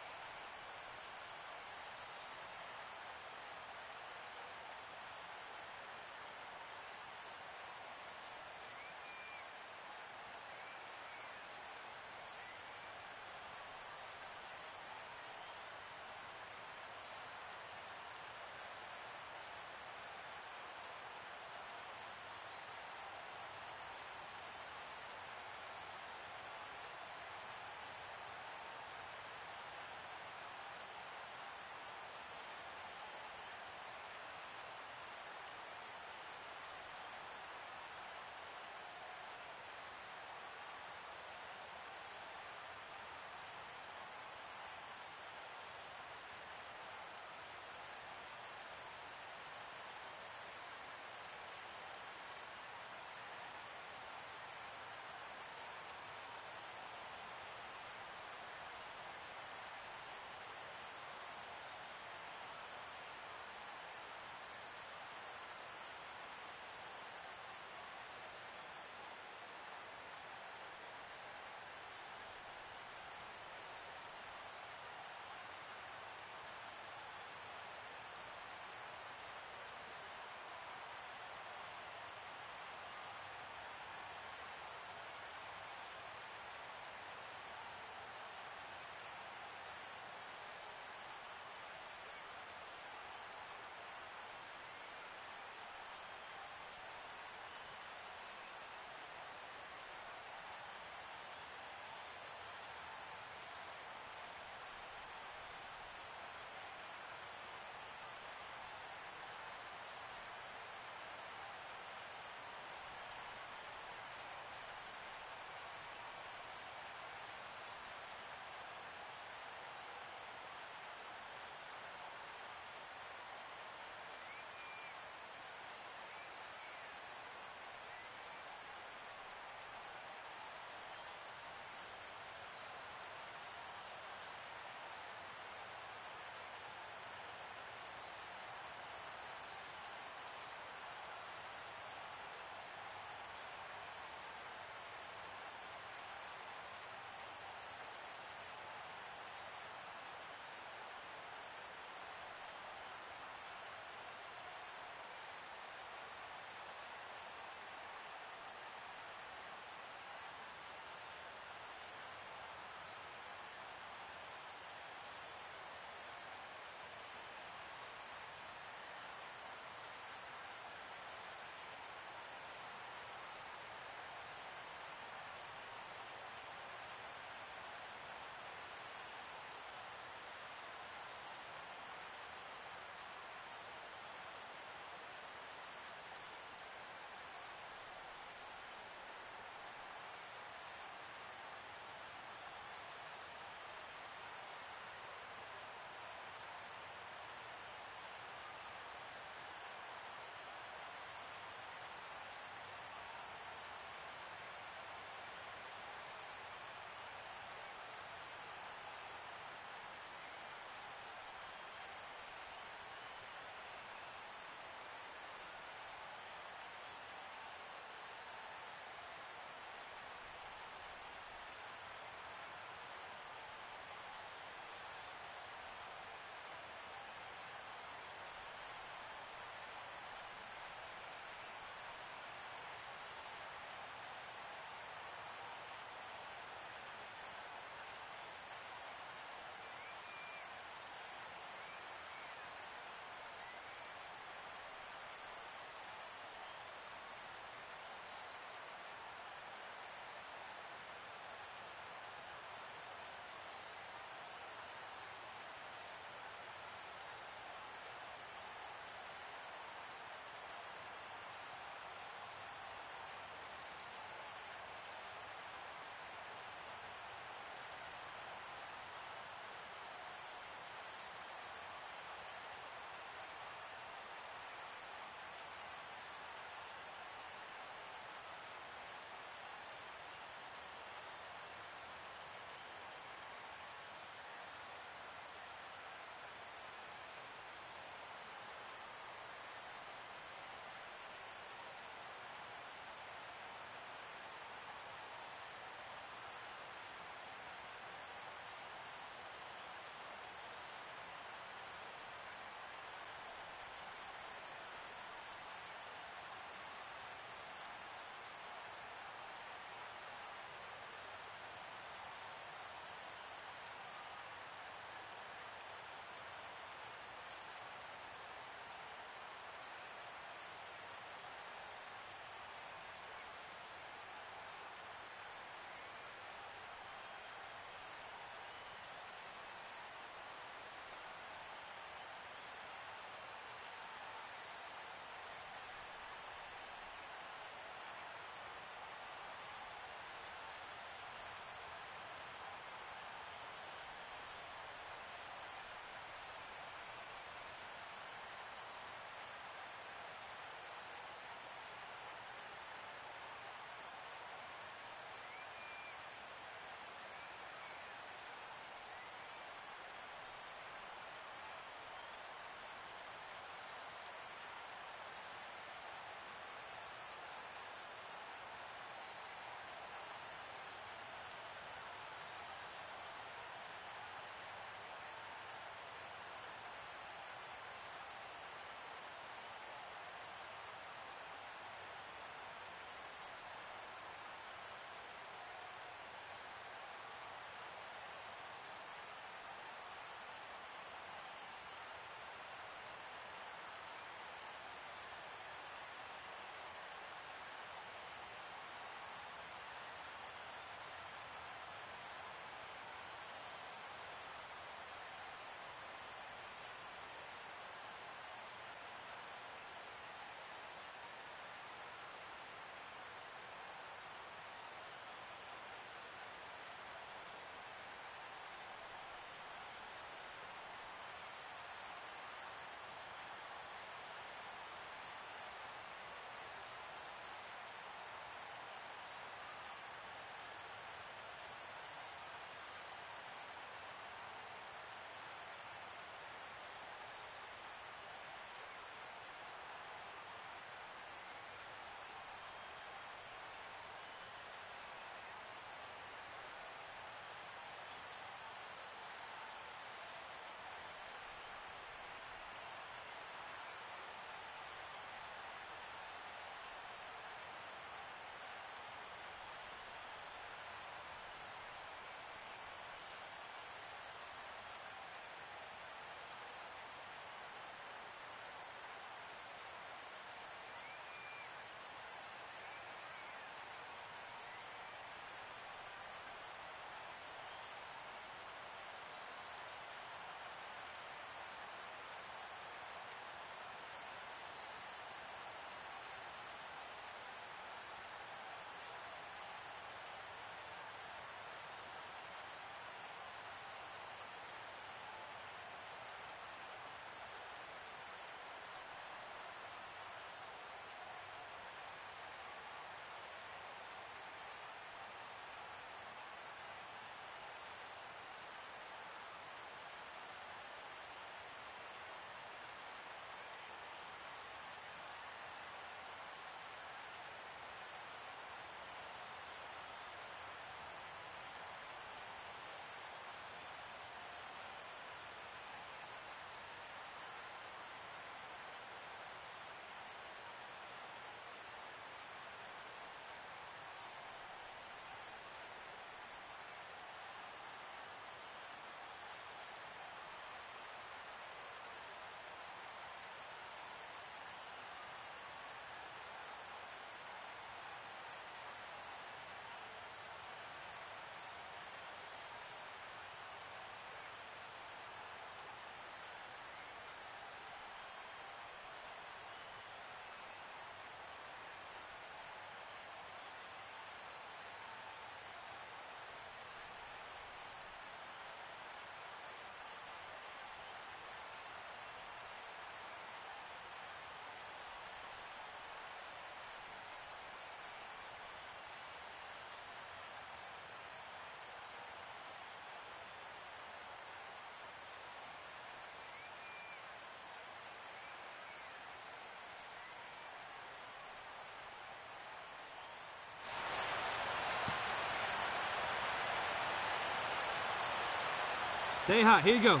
Stay hot. Here you go.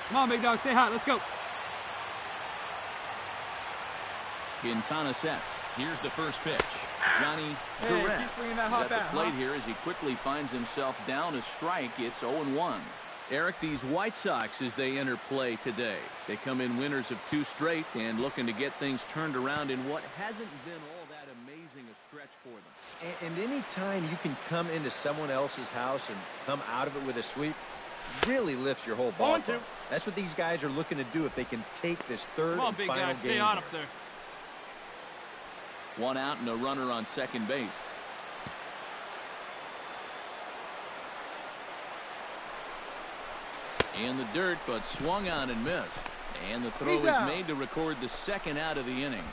Come on, big dog. Stay hot. Let's go. Quintana sets. Here's the first pitch. Johnny Durant is at the plate here as he quickly finds himself down a strike. It's 0-1. Eric, these White Sox, as they enter play today, they come in winners of 2 straight and looking to get things turned around in what hasn't been all that amazing a stretch for them. And any time you can come into someone else's house and come out of it with a sweep, really lifts your whole ball. That's what these guys are looking to do if they can take this third Come on, and big final guy. game. Stay hot up there. 1 out and a runner on second base. In the dirt, but swung on and missed. And the throw is made to record the 2nd out of the inning.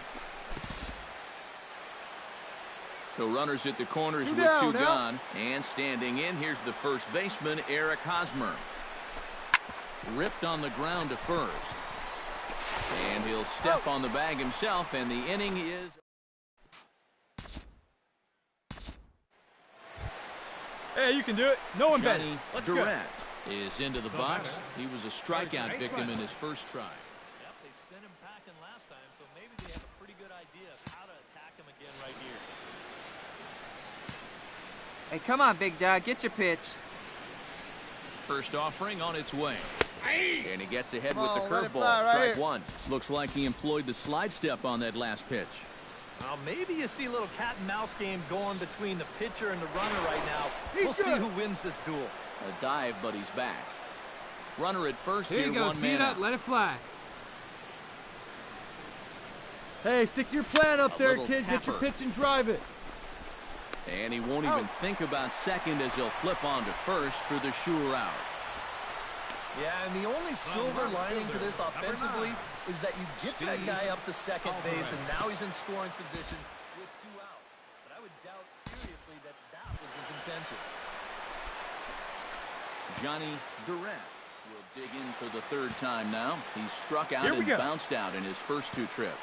So runners at the corners with 2 gone. And standing in, here's the first baseman, Eric Hosmer. Ripped on the ground to first. And he'll step on the bag himself, and the inning is... Hey, you can do it. No one better. Johnny Let's Durant is into the box. He was a strikeout victim in his first try. Yep, they sent him packing last time, so maybe they have a pretty good idea of how to attack him again right here. Hey, come on, big dog. Get your pitch. First offering on its way. And he gets ahead with the let it curveball. fly right Strike here. 1. Looks like he employed the slide step on that last pitch. Well, maybe you see a little cat and mouse game going between the pitcher and the runner right now. He's We'll see good. who wins this duel. A dive, but he's back. Runner at first Here here, you go. 1 See man it up. out. Let it fly. Hey, stick to your plan up A there, little kid. Get your tapper. pitch and drive it. And he won't even think about second as he'll flip on to first for the sure out. Yeah, and the only silver lining to this offensively is that you get that guy up to second base, and now he's in scoring position with 2 outs. But I would doubt seriously that that was his intention. Johnny Durant will dig in for the 3rd time now. He's struck out Here we and go. bounced out in his first 2 trips.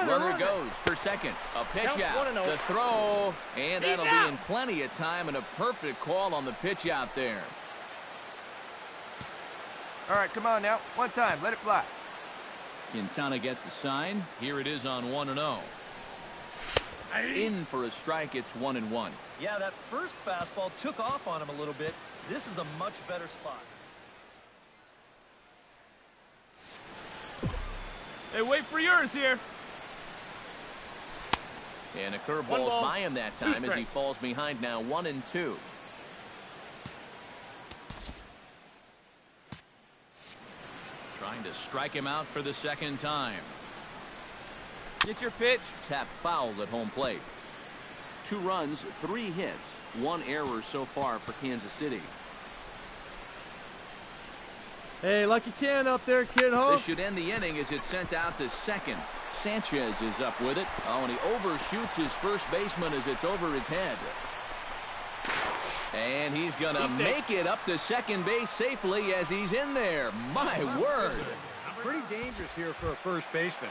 Runner goes for second. A pitch out. The throw. And that'll be in plenty of time and a perfect call on the pitch out there. All right, come on now. 1 time. Let it fly. Quintana gets the sign. Here it is on 1-0. In for a strike. It's 1-1. Yeah, that first fastball took off on him a little bit. This is a much better spot. Hey, wait for yours here. And a curveball's by him that time as he falls behind now 1-2. Trying to strike him out for the 2nd time. Get your pitch. Tap fouled at home plate. 2 runs, 3 hits, 1 error so far for Kansas City. Hey, lucky can up there, kid, huh? This should end the inning as it's sent out to second. Sanchez is up with it. Oh, and he overshoots his first baseman as it's over his head. And he's going to make it up to second base safely as he's in there. My word. Pretty dangerous here for a first baseman.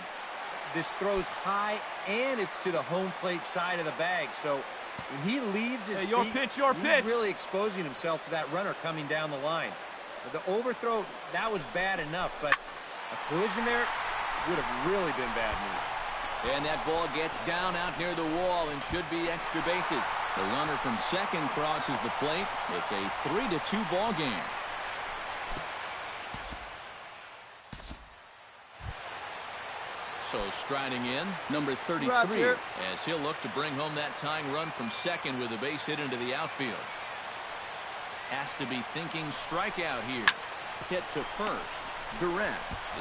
This throws high, and it's to the home plate side of the bag. So when he leaves his Hey, your feet, pitch, your he's pitch. really exposing himself to that runner coming down the line. The overthrow, that was bad enough, but a collision there would have really been bad news. And that ball gets down out near the wall and should be extra bases. The runner from second crosses the plate. It's a 3-2 ball game. So striding in, number 33, as he'll look to bring home that tying run from second with a base hit into the outfield. Has to be thinking strikeout here. Hit to first. Durant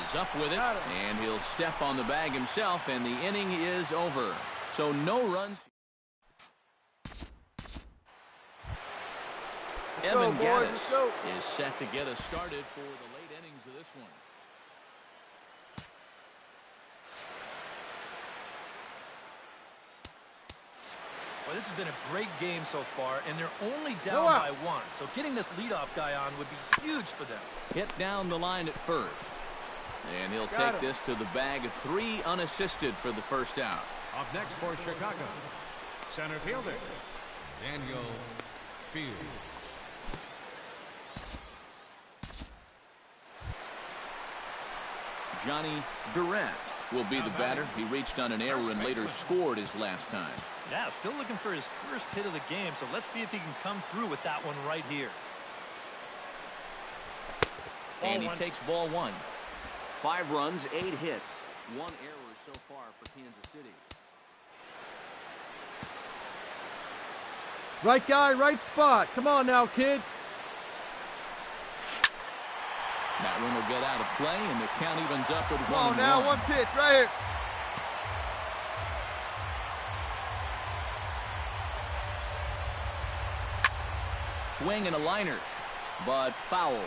is up with it, and he'll step on the bag himself, and the inning is over. So no runs. Evan Gaddis is set to get us started for the late inning. this has been a great game so far, and they're only down by 1. So getting this leadoff guy on would be huge for them. Hit down the line at first. And he'll take this to the bag of 3 unassisted for the first out. Up next for Chicago, center fielder, Daniel Fields. Johnny Durant will be the batter. He reached on an error and later scored his last time. Yeah, still looking for his first hit of the game, so let's see if he can come through with that one right here. And he takes ball 1. 5 runs, 8 hits, 1 error so far for Kansas City. Right guy, right spot. Come on now, kid. That one will get out of play, and the count evens up at 1-1. Come on now, 1 pitch right here. Swing and a liner, but foul.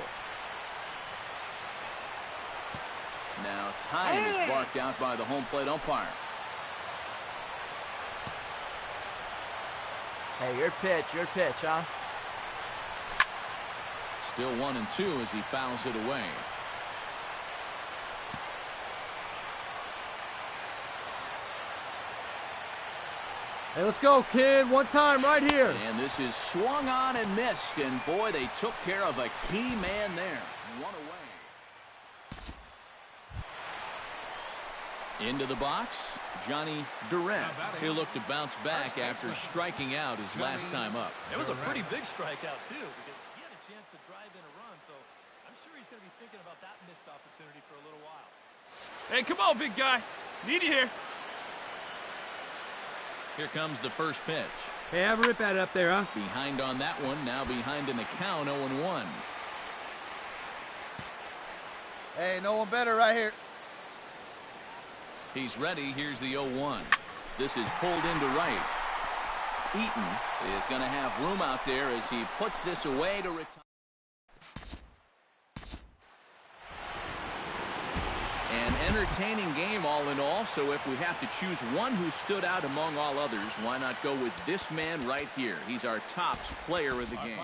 Now time is barked out by the home plate umpire. Hey, your pitch, huh? Still 1-2 as he fouls it away. Hey, let's go, kid. One time right here. And this is swung on and missed. And boy, they took care of a key man there. 1 away. Into the box, Johnny Durant. He'll look to bounce back after striking out his last time up. It was a pretty big strikeout, too, because he had a chance to drive in a run, so I'm sure he's going to be thinking about that missed opportunity for a little while. Hey, come on, big guy. Need you here. Here comes the first pitch. Hey, have a rip at it up there, huh? Behind on that one, now behind in the count, 0-1. Hey, no one better right here. He's ready. Here's the 0-1. This is pulled into right. Eaton is going to have room out there as he puts this away to retire. An entertaining game all in all, so if we have to choose one who stood out among all others, why not go with this man right here? He's our top player of the game.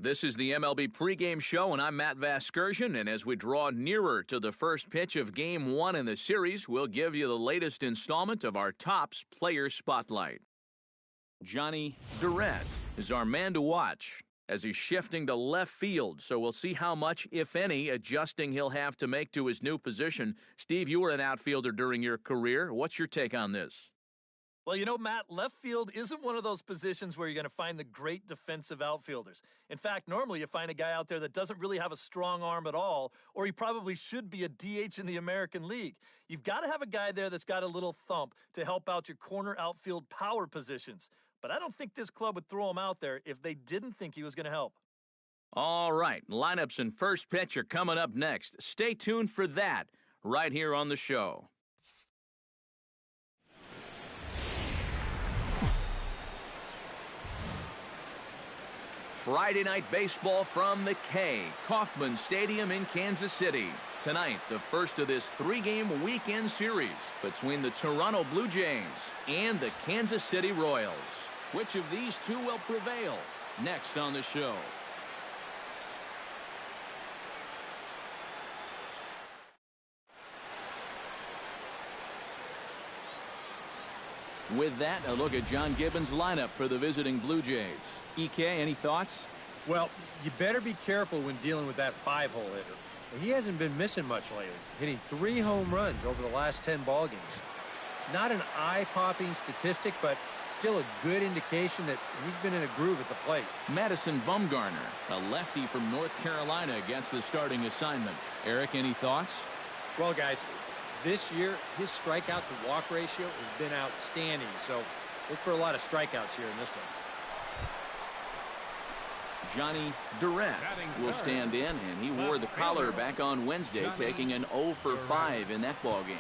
This is the MLB pregame show, and I'm Matt Vasgersian, and as we draw nearer to the first pitch of Game 1 in the series, we'll give you the latest installment of our Topps Player Spotlight. Johnny Durant is our man to watch as he's shifting to left field, so we'll see how much, if any, adjusting he'll have to make to his new position. Steve, you were an outfielder during your career. What's your take on this? Well, you know, Matt, left field isn't one of those positions where you're going to find the great defensive outfielders. In fact, normally you find a guy out there that doesn't really have a strong arm at all, or he probably should be a DH in the American League. You've got to have a guy there that's got a little thump to help out your corner outfield power positions. But I don't think this club would throw him out there if they didn't think he was going to help. All right, lineups and first pitch are coming up next. Stay tuned for that right here on the show. Friday night baseball from the K, Kauffman Stadium in Kansas City. Tonight, the first of this three-game weekend series between the Toronto Blue Jays and the Kansas City Royals. Which of these two will prevail? Next on the show. With that, a look at John Gibbons' lineup for the visiting Blue Jays. EK, any thoughts? Well, you better be careful when dealing with that 5-hole hitter. He hasn't been missing much lately, hitting 3 home runs over the last 10 ball games. Not an eye-popping statistic, but still a good indication that he's been in a groove at the plate. Madison Bumgarner, a lefty from North Carolina, gets the starting assignment. Eric, any thoughts? Well, guys, this year, his strikeout-to-walk ratio has been outstanding, so look for a lot of strikeouts here in this one. Johnny Durant will stand in, and he wore the collar back on Wednesday, taking an 0 for 5 in that ball game.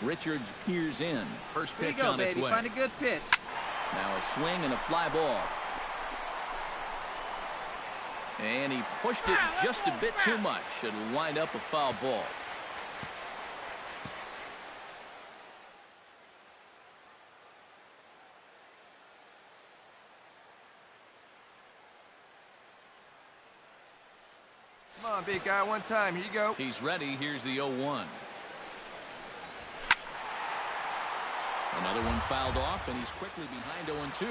Richards peers in. First pitch go, on its baby. way. Find a good pitch. Now a swing and a fly ball. And he pushed it just a bit too much. It'll wind up a foul ball. Come on, big guy, one time. Here you go. He's ready. Here's the 0-1. Another one fouled off, and he's quickly behind 0-2.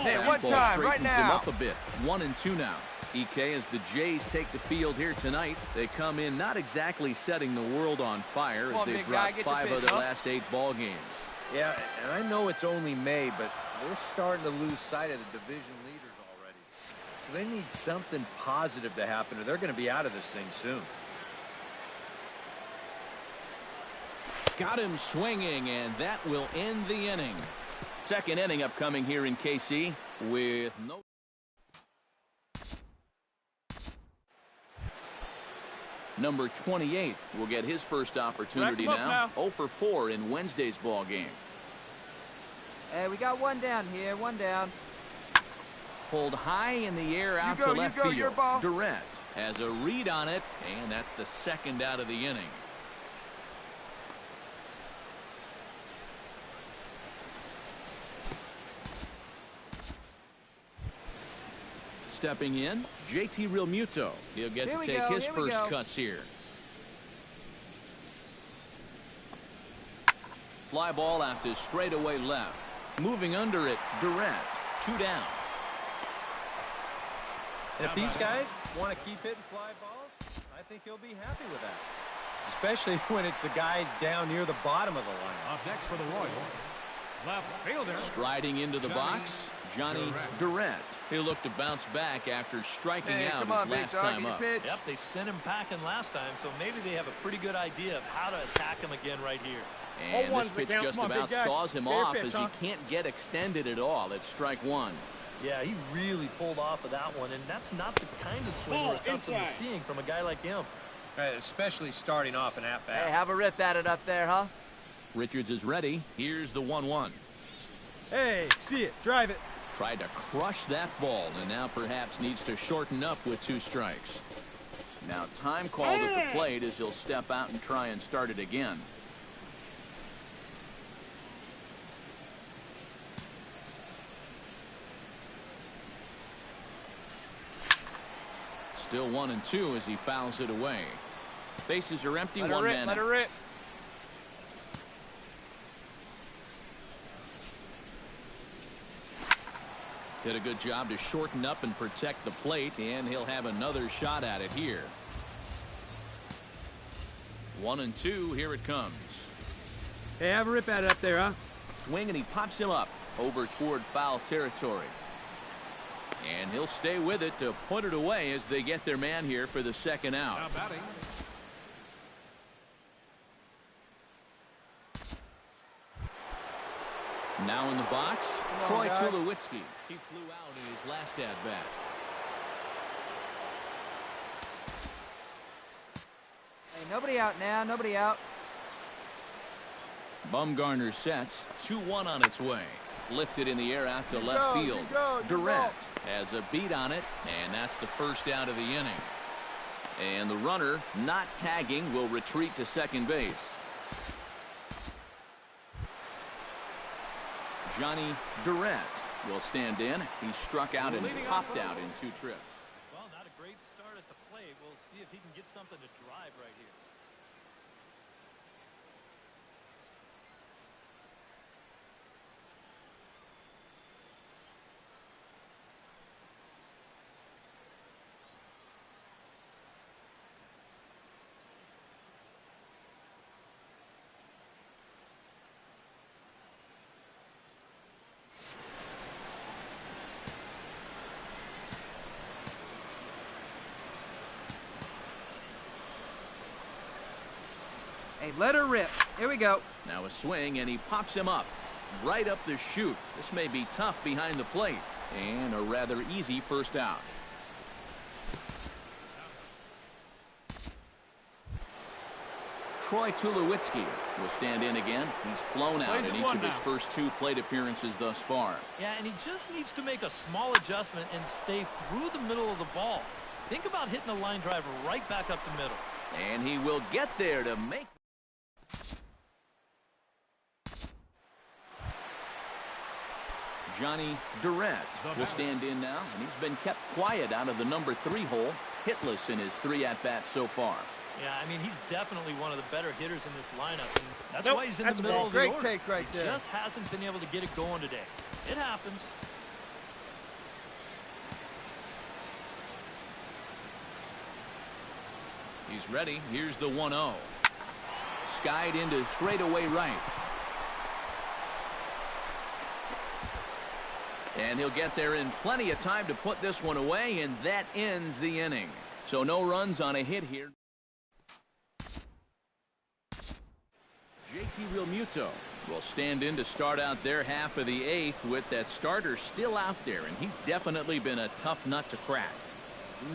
Hey, one time, right now. Him up a bit. 1-2 now. EK, as the Jays take the field here tonight, they come in not exactly setting the world on fire as they've dropped 5 of their last 8 ball games. Yeah, and I know it's only May, but we're starting to lose sight of the division leaders already. So they need something positive to happen, or they're going to be out of this thing soon. Got him swinging, and that will end the inning. Second inning upcoming here in KC with no... Number 28 will get his first opportunity now. 0 for 4 in Wednesday's ball game. Hey, we got one down here, one down. Pulled high in the air out to left field. Durant has a read on it, and that's the second out of the inning. Stepping in, JT Realmuto. He'll get to take his first cuts here. Fly ball out to straightaway left. Moving under it, Durant. 2 down. And if these guys want to keep hitting fly balls, I think he'll be happy with that. Especially when it's the guys down near the bottom of the lineup. Up next for the Royals, left fielder. Striding into the box, Johnny Durant. He'll look to bounce back after striking out his last time up. Yep, they sent him packing last time, so maybe they have a pretty good idea of how to attack him again right here. And this pitch just about saws him off as he can't get extended at all. It's strike one. Yeah, he really pulled off of that one, and that's not the kind of swing we're accustomed to seeing from a guy like him. Right, especially starting off an at-bat. Hey, have a rip at it up there, huh? Richards is ready. Here's the 1-1. Hey, see it. Drive it. Tried to crush that ball, and now perhaps needs to shorten up with 2 strikes. Now time called at the plate as he'll step out and try and start it again. Still 1-2 as he fouls it away. Bases are empty. One man. Let her rip. Did a good job to shorten up and protect the plate, and he'll have another shot at it here. 1-2. Here it comes. Hey, have a rip at it up there, huh? Swing, and he pops him up over toward foul territory. And he'll stay with it to put it away as they get their man here for the second out. Now batting. Now in the box, Troy Tulowitzki. He flew out in his last at-bat. Hey, nobody out now. Nobody out. Bumgarner sets. 2-1 on its way. Lifted in the air out to left field. Durant has a beat on it, and that's the first out of the inning. And the runner, not tagging, will retreat to second base. Johnny Durant will stand in. He struck out and popped out in 2 trips. Well, not a great start at the plate. We'll see if he can get something to drive right here. Hey, let her rip. Here we go. Now a swing, and he pops him up right up the chute. This may be tough behind the plate, and a rather easy first out. Troy Tulowitzki will stand in again. He's flown out in each of his first 2 plate appearances thus far. Yeah, and he just needs to make a small adjustment and stay through the middle of the ball. Think about hitting a line driver right back up the middle. And he will get there to make. Johnny Durant will stand in now, and he's been kept quiet out of the number 3 hole, hitless in his 3 at-bats so far. Yeah, I mean, he's definitely one of the better hitters in this lineup, and that's why he's in the middle of the order. Great take right there. He just hasn't been able to get it going today. It happens. He's ready. Here's the 1-0. Skied into straightaway right. And he'll get there in plenty of time to put this one away, and that ends the inning. So no runs on a hit here. JT Realmuto will stand in to start out their half of the 8th with that starter still out there, and he's definitely been a tough nut to crack.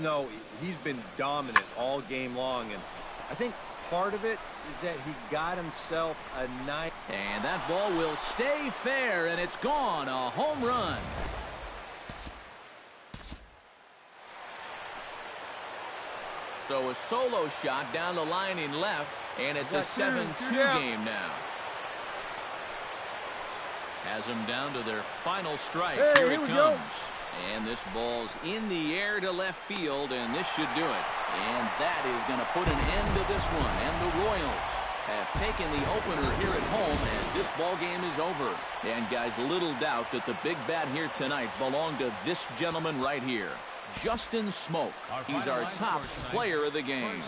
No, he's been dominant all game long, and I think part of it is that he got himself a nice. And that ball will stay fair, and it's gone. A home run. So a solo shot down the line in left, and it's a 7-2 game now. Has them down to their final strike. Here it comes. And this ball's in the air to left field, and this should do it. And that is going to put an end to this one. And the Royals have taken the opener here at home as this ball game is over. And guys, little doubt that the big bat here tonight belonged to this gentleman right here. Justin Smoke. He's our top player of the game.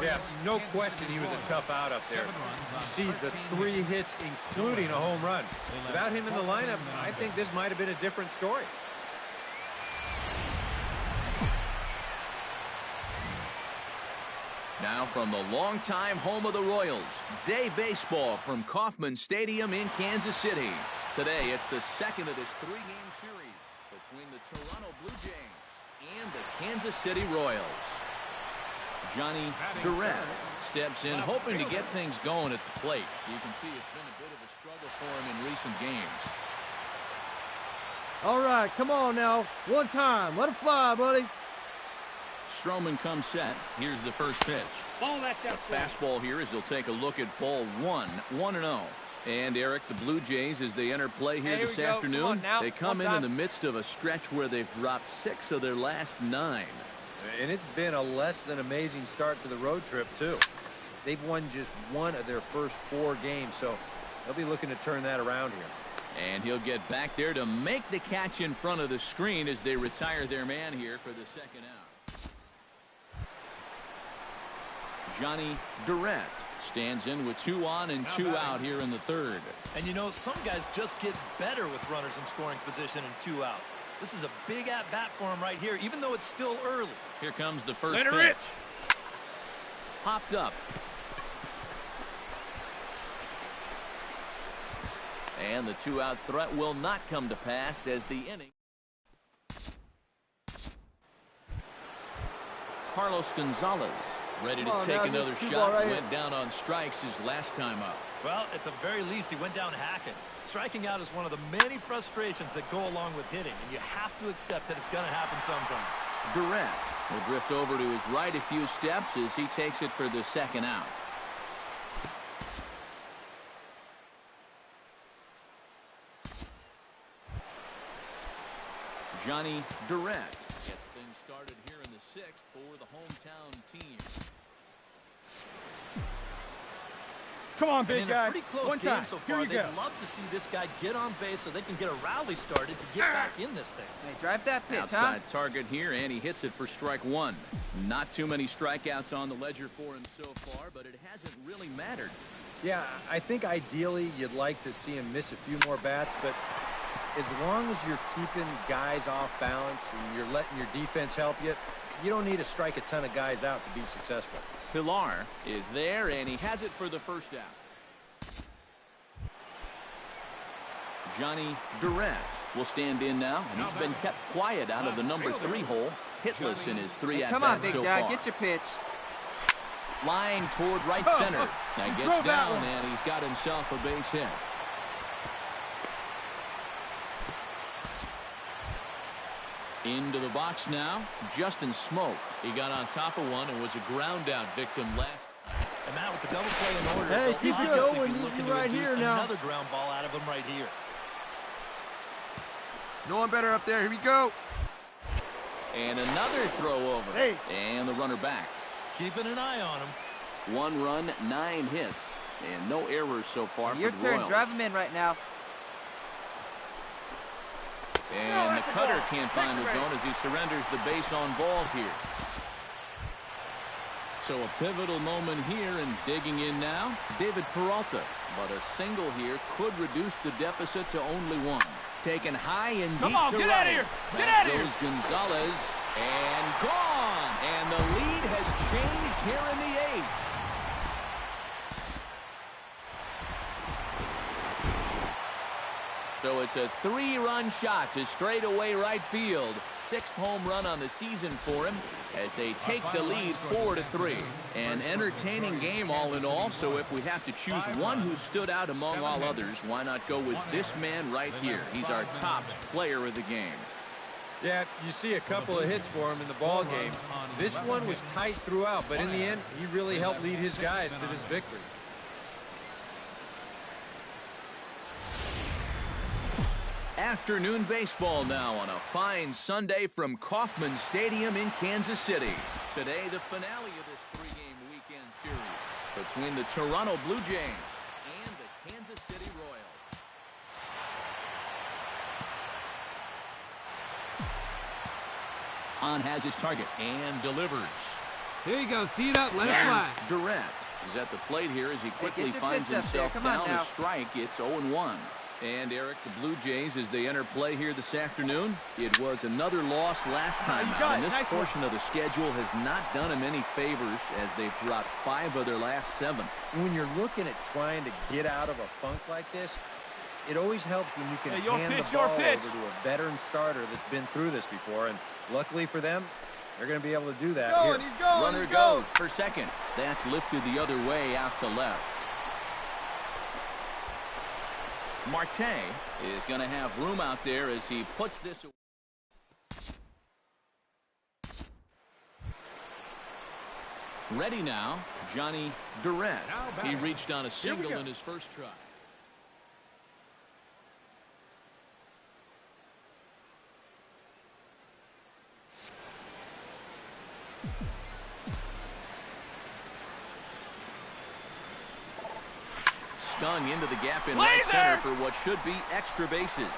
Yeah, no question he was a tough out up there. You see the 3 hits, including a home run. Without him in the lineup, I think this might have been a different story. Now from the longtime home of the Royals, day baseball from Kauffman Stadium in Kansas City. Today, it's the second of this 3-game series between the Toronto Blue Jays and the Kansas City Royals. Johnny Durrett steps in, hoping to get things going at the plate. You can see it's been a bit of a struggle for him in recent games. All right, come on now. One time. Let it fly, buddy. Stroman comes set. Here's the first pitch. The fastball here as he'll take a look at ball 1, 1-0. And Eric, the Blue Jays, as they enter play here this afternoon, they come in the midst of a stretch where they've dropped 6 of their last 9. And it's been a less than amazing start to the road trip, too. They've won just 1 of their first 4 games, so they'll be looking to turn that around here. And he'll get back there to make the catch in front of the screen as they retire their man here for the second out. Johnny Durrett stands in with 2 on and 2 out here in the third. And you know, some guys just get better with runners in scoring position and 2 outs. This is a big at-bat for him right here, even though it's still early. Here comes the first pitch. Popped up. And the 2-out threat will not come to pass as the inning. Carlos Gonzalez ready to take another shot. Went down on strikes his last time up. Well, at the very least, he went down hacking. Striking out is one of the many frustrations that go along with hitting, and you have to accept that it's going to happen sometime. Durrett will drift over to his right a few steps as he takes it for the second out. Johnny Durrett gets things started here in the 6th for the hometown team. Come on, big guy. Pretty close One game time. so far. Here you go. They'd love to see this guy get on base so they can get a rally started to get back in this thing. Hey, drive that pitch, Outside target here, and he hits it for strike 1. Not too many strikeouts on the ledger for him so far, but it hasn't really mattered. Yeah, I think ideally you'd like to see him miss a few more bats, but as long as you're keeping guys off balance and you're letting your defense help you, you don't need to strike a ton of guys out to be successful. Pilar is there, and he has it for the first out. Johnny Durrett will stand in now, and he's been kept quiet out of the number 3 hole, hitless in his 3 at-bats so far. Come on, big guy, get your pitch. Line toward right center. Now gets down, and he's got himself a base hit. Into the box now, Justin Smoke. He got on top of one and was a ground-out victim last. And Matt, with the double play in order, hey, keep going. Looking You're right to here now. Another ground ball out of him right here. No one better up there. Here we go. And another throw over. Hey. And the runner back. Keeping an eye on him. 1 run, 9 hits, and no errors so far Your for the turn. Royals. Drive him in right now. And the cutter can't find the zone as he surrenders the base on balls here. So a pivotal moment here, and digging in now, David Peralta. But a single here could reduce the deficit to only 1. Taken high and deep to get right. out of here. Get Back out of here. goes Gonzalez, and gone. And the lead has changed here in the 8th. So it's a 3-run shot to straightaway right field. 6th home run on the season for him as they take the lead 4-3. An entertaining game all in all, so if we have to choose one who stood out among all others, why not go with this man right here? He's our top player of the game. Yeah, you see a couple of hits for him in the ball game. This one was tight throughout, but in the end, he really helped lead his guys to this victory. Afternoon baseball now on a fine Sunday from Kauffman Stadium in Kansas City. Today, the finale of this 3-game weekend series between the Toronto Blue Jays and the Kansas City Royals. Hahn has his target and delivers. Here you go. See it up. Let it fly. Durant is at the plate here as he quickly finds pitch up there. himself Come on down now. a strike. It's 0-1. And, Eric, the Blue Jays, as they enter play here this afternoon, it was another loss last time out. And this portion of the schedule has not done them any favors as they've dropped 5 of their last 7. When you're looking at trying to get out of a funk like this, it always helps when you can hand the ball over to a veteran starter that's been through this before. And luckily for them, they're going to be able to do that here. He's going, Runner goes for second. That's lifted the other way out to left. Marte is going to have room out there as he puts this away. Ready now, Johnny Durant. He reached on a single in his first try. Stung into the gap in right center for what should be extra bases.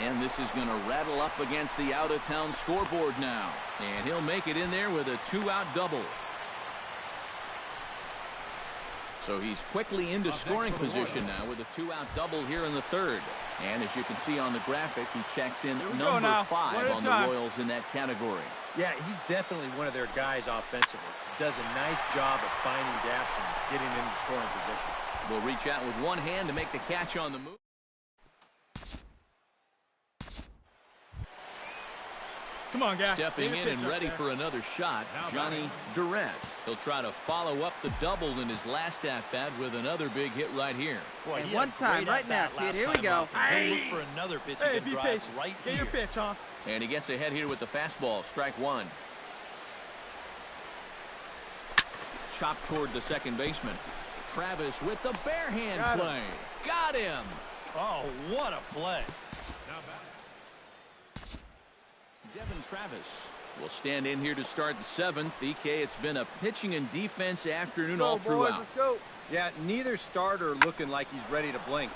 And this is going to rattle up against the out-of-town scoreboard now. And he'll make it in there with a 2-out double. So he's quickly into scoring position now with a 2-out double here in the third. And as you can see on the graphic, he checks in number 5 on the Royals in that category. Yeah, he's definitely one of their guys offensively. Does a nice job of finding gaps and getting into scoring position. Will reach out with one hand to make the catch on the move. Come on, guy. Stepping in and ready for another shot, Johnny Durant. He'll try to follow up the double in his last at-bat with another big hit right here. Boy, and one time, right now, kid. Here we go. Look for another pitch. Hey, be patient. Right Get your pitch, huh? And he gets ahead here with the fastball. Strike 1. Chopped toward the second baseman. Travis with the bare hand play. Got him. Oh, what a play. Devin Travis will stand in here to start the 7th. EK, it's been a pitching and defense afternoon all throughout. Let's go. Yeah, neither starter looking like he's ready to blink.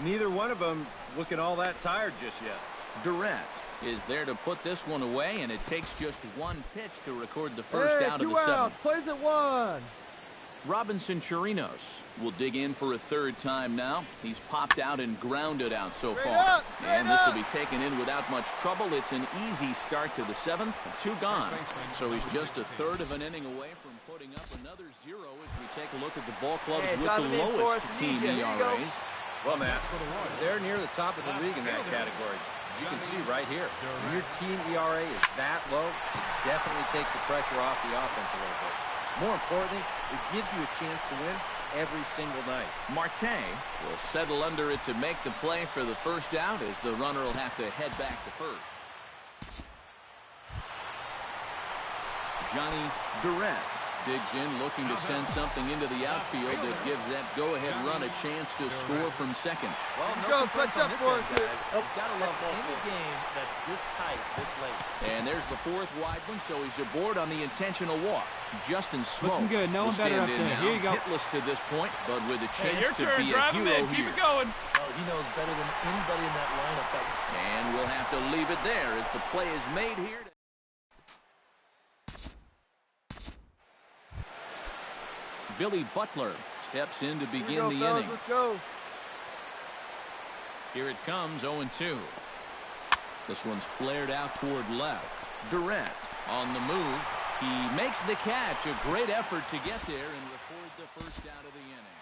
Neither one of them looking all that tired just yet. Durant is there to put this one away, and it takes just one pitch to record the first out of the 7th. Plays at 1. Robinson Chirinos will dig in for a third time now. He's popped out and grounded out so far. And this will be taken in without much trouble. It's an easy start to the 7th. 2 gone. So he's just a third of an inning away from putting up another 0 as we take a look at the ball clubs with the lowest team ERAs. Well, Matt, they're near the top of the league in that category. You can see right here, when your team ERA is that low, it definitely takes the pressure off the offense a little bit. More importantly, it gives you a chance to win every single night. Marte will settle under it to make the play for the first out as the runner will have to head back to first. Johnny Durant digs in, looking to send something into the outfield that gives that go-ahead run a chance to score from second. Well, no complaints on this one, guys. Gotta love any game that's this tight, this late. And there's the 4th wide one, so he's aboard on the intentional walk. Justin Smoke looking good. No one better up there. Here you go. Hitless to this point, but with a chance your to turn. be a Drive him hero in. Keep here. it going. Oh, he knows better than anybody in that lineup. And we'll have to leave it there as the play is made here. Billy Butler steps in to begin the inning. Let's go. Here it comes, 0-2. This one's flared out toward left. Durant on the move. He makes the catch. A great effort to get there and record the first out of the inning.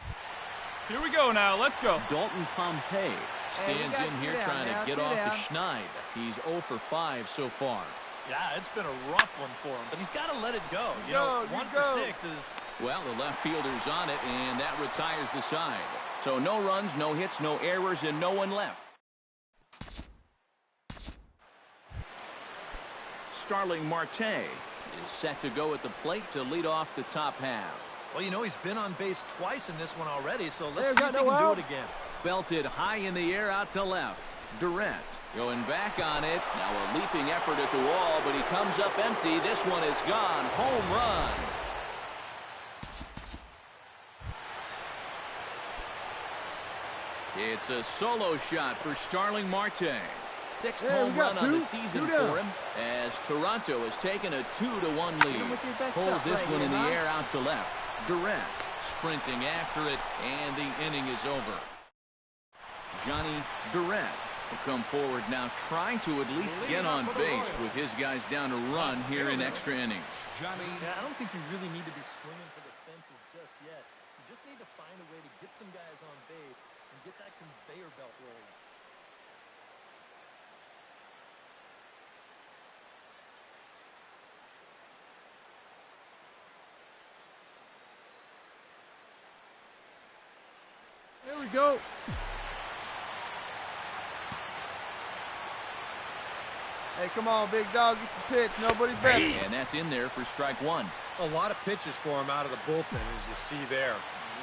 Here we go now. Let's go. Dalton Pompey stands in here trying to get off the schneid. He's 0 for 5 so far. Yeah, it's been a rough one for him, but he's got to let it go. You know, 1 for 6 is... Well, the left fielder's on it, and that retires the side. So no runs, no hits, no errors, and no one left. Starling Marte is set to go at the plate to lead off the top half. Well, you know, he's been on base twice in this one already, so let's see if he can do it again. Belted high in the air out to left. Durant going back on it. Now a leaping effort at the wall, but he comes up empty. This one is gone. Home run. It's a solo shot for Starling Marte. sixth home run on the season for him, as Toronto has taken a 2-1 lead. Pulls this one in the air out to left. Durant sprinting after it, and the inning is over. Johnny Durant will come forward now, trying to at least get on base with his guys down a run here in extra innings. Yeah, I don't think you really need to be swinging for the fences just yet. You just need to find a way to get some guys on base and get that conveyor belt rolling. There we go. Hey, come on, big dog, get the pitch. Nobody's better. And that's in there for strike one. A lot of pitches for him out of the bullpen, as you see there.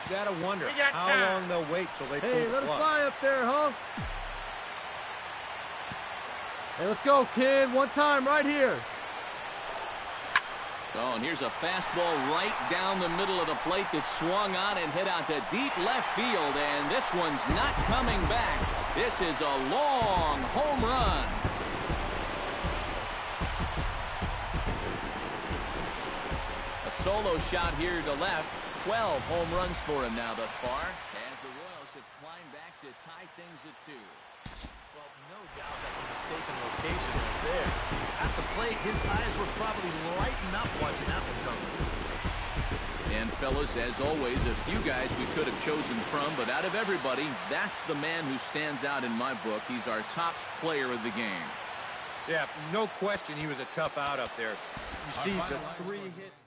You got to wonder how long they'll wait till they pull the plug. Hey, let it fly up there, huh? Hey, let's go, kid. One time right here. Oh, and here's a fastball right down the middle of the plate that swung on and hit out to deep left field, and this one's not coming back. This is a long home run. A solo shot here to left. 12 home runs for him now thus far, as the Royals have climbed back to tie things at 2. Well, no doubt that's a mistaken location right there. At the plate, his eyes were probably lighting up watching that one come. And fellas, as always, a few guys we could have chosen from, but out of everybody, that's the man who stands out in my book. He's our top player of the game. Yeah, no question he was a tough out up there. You see the 3 hits.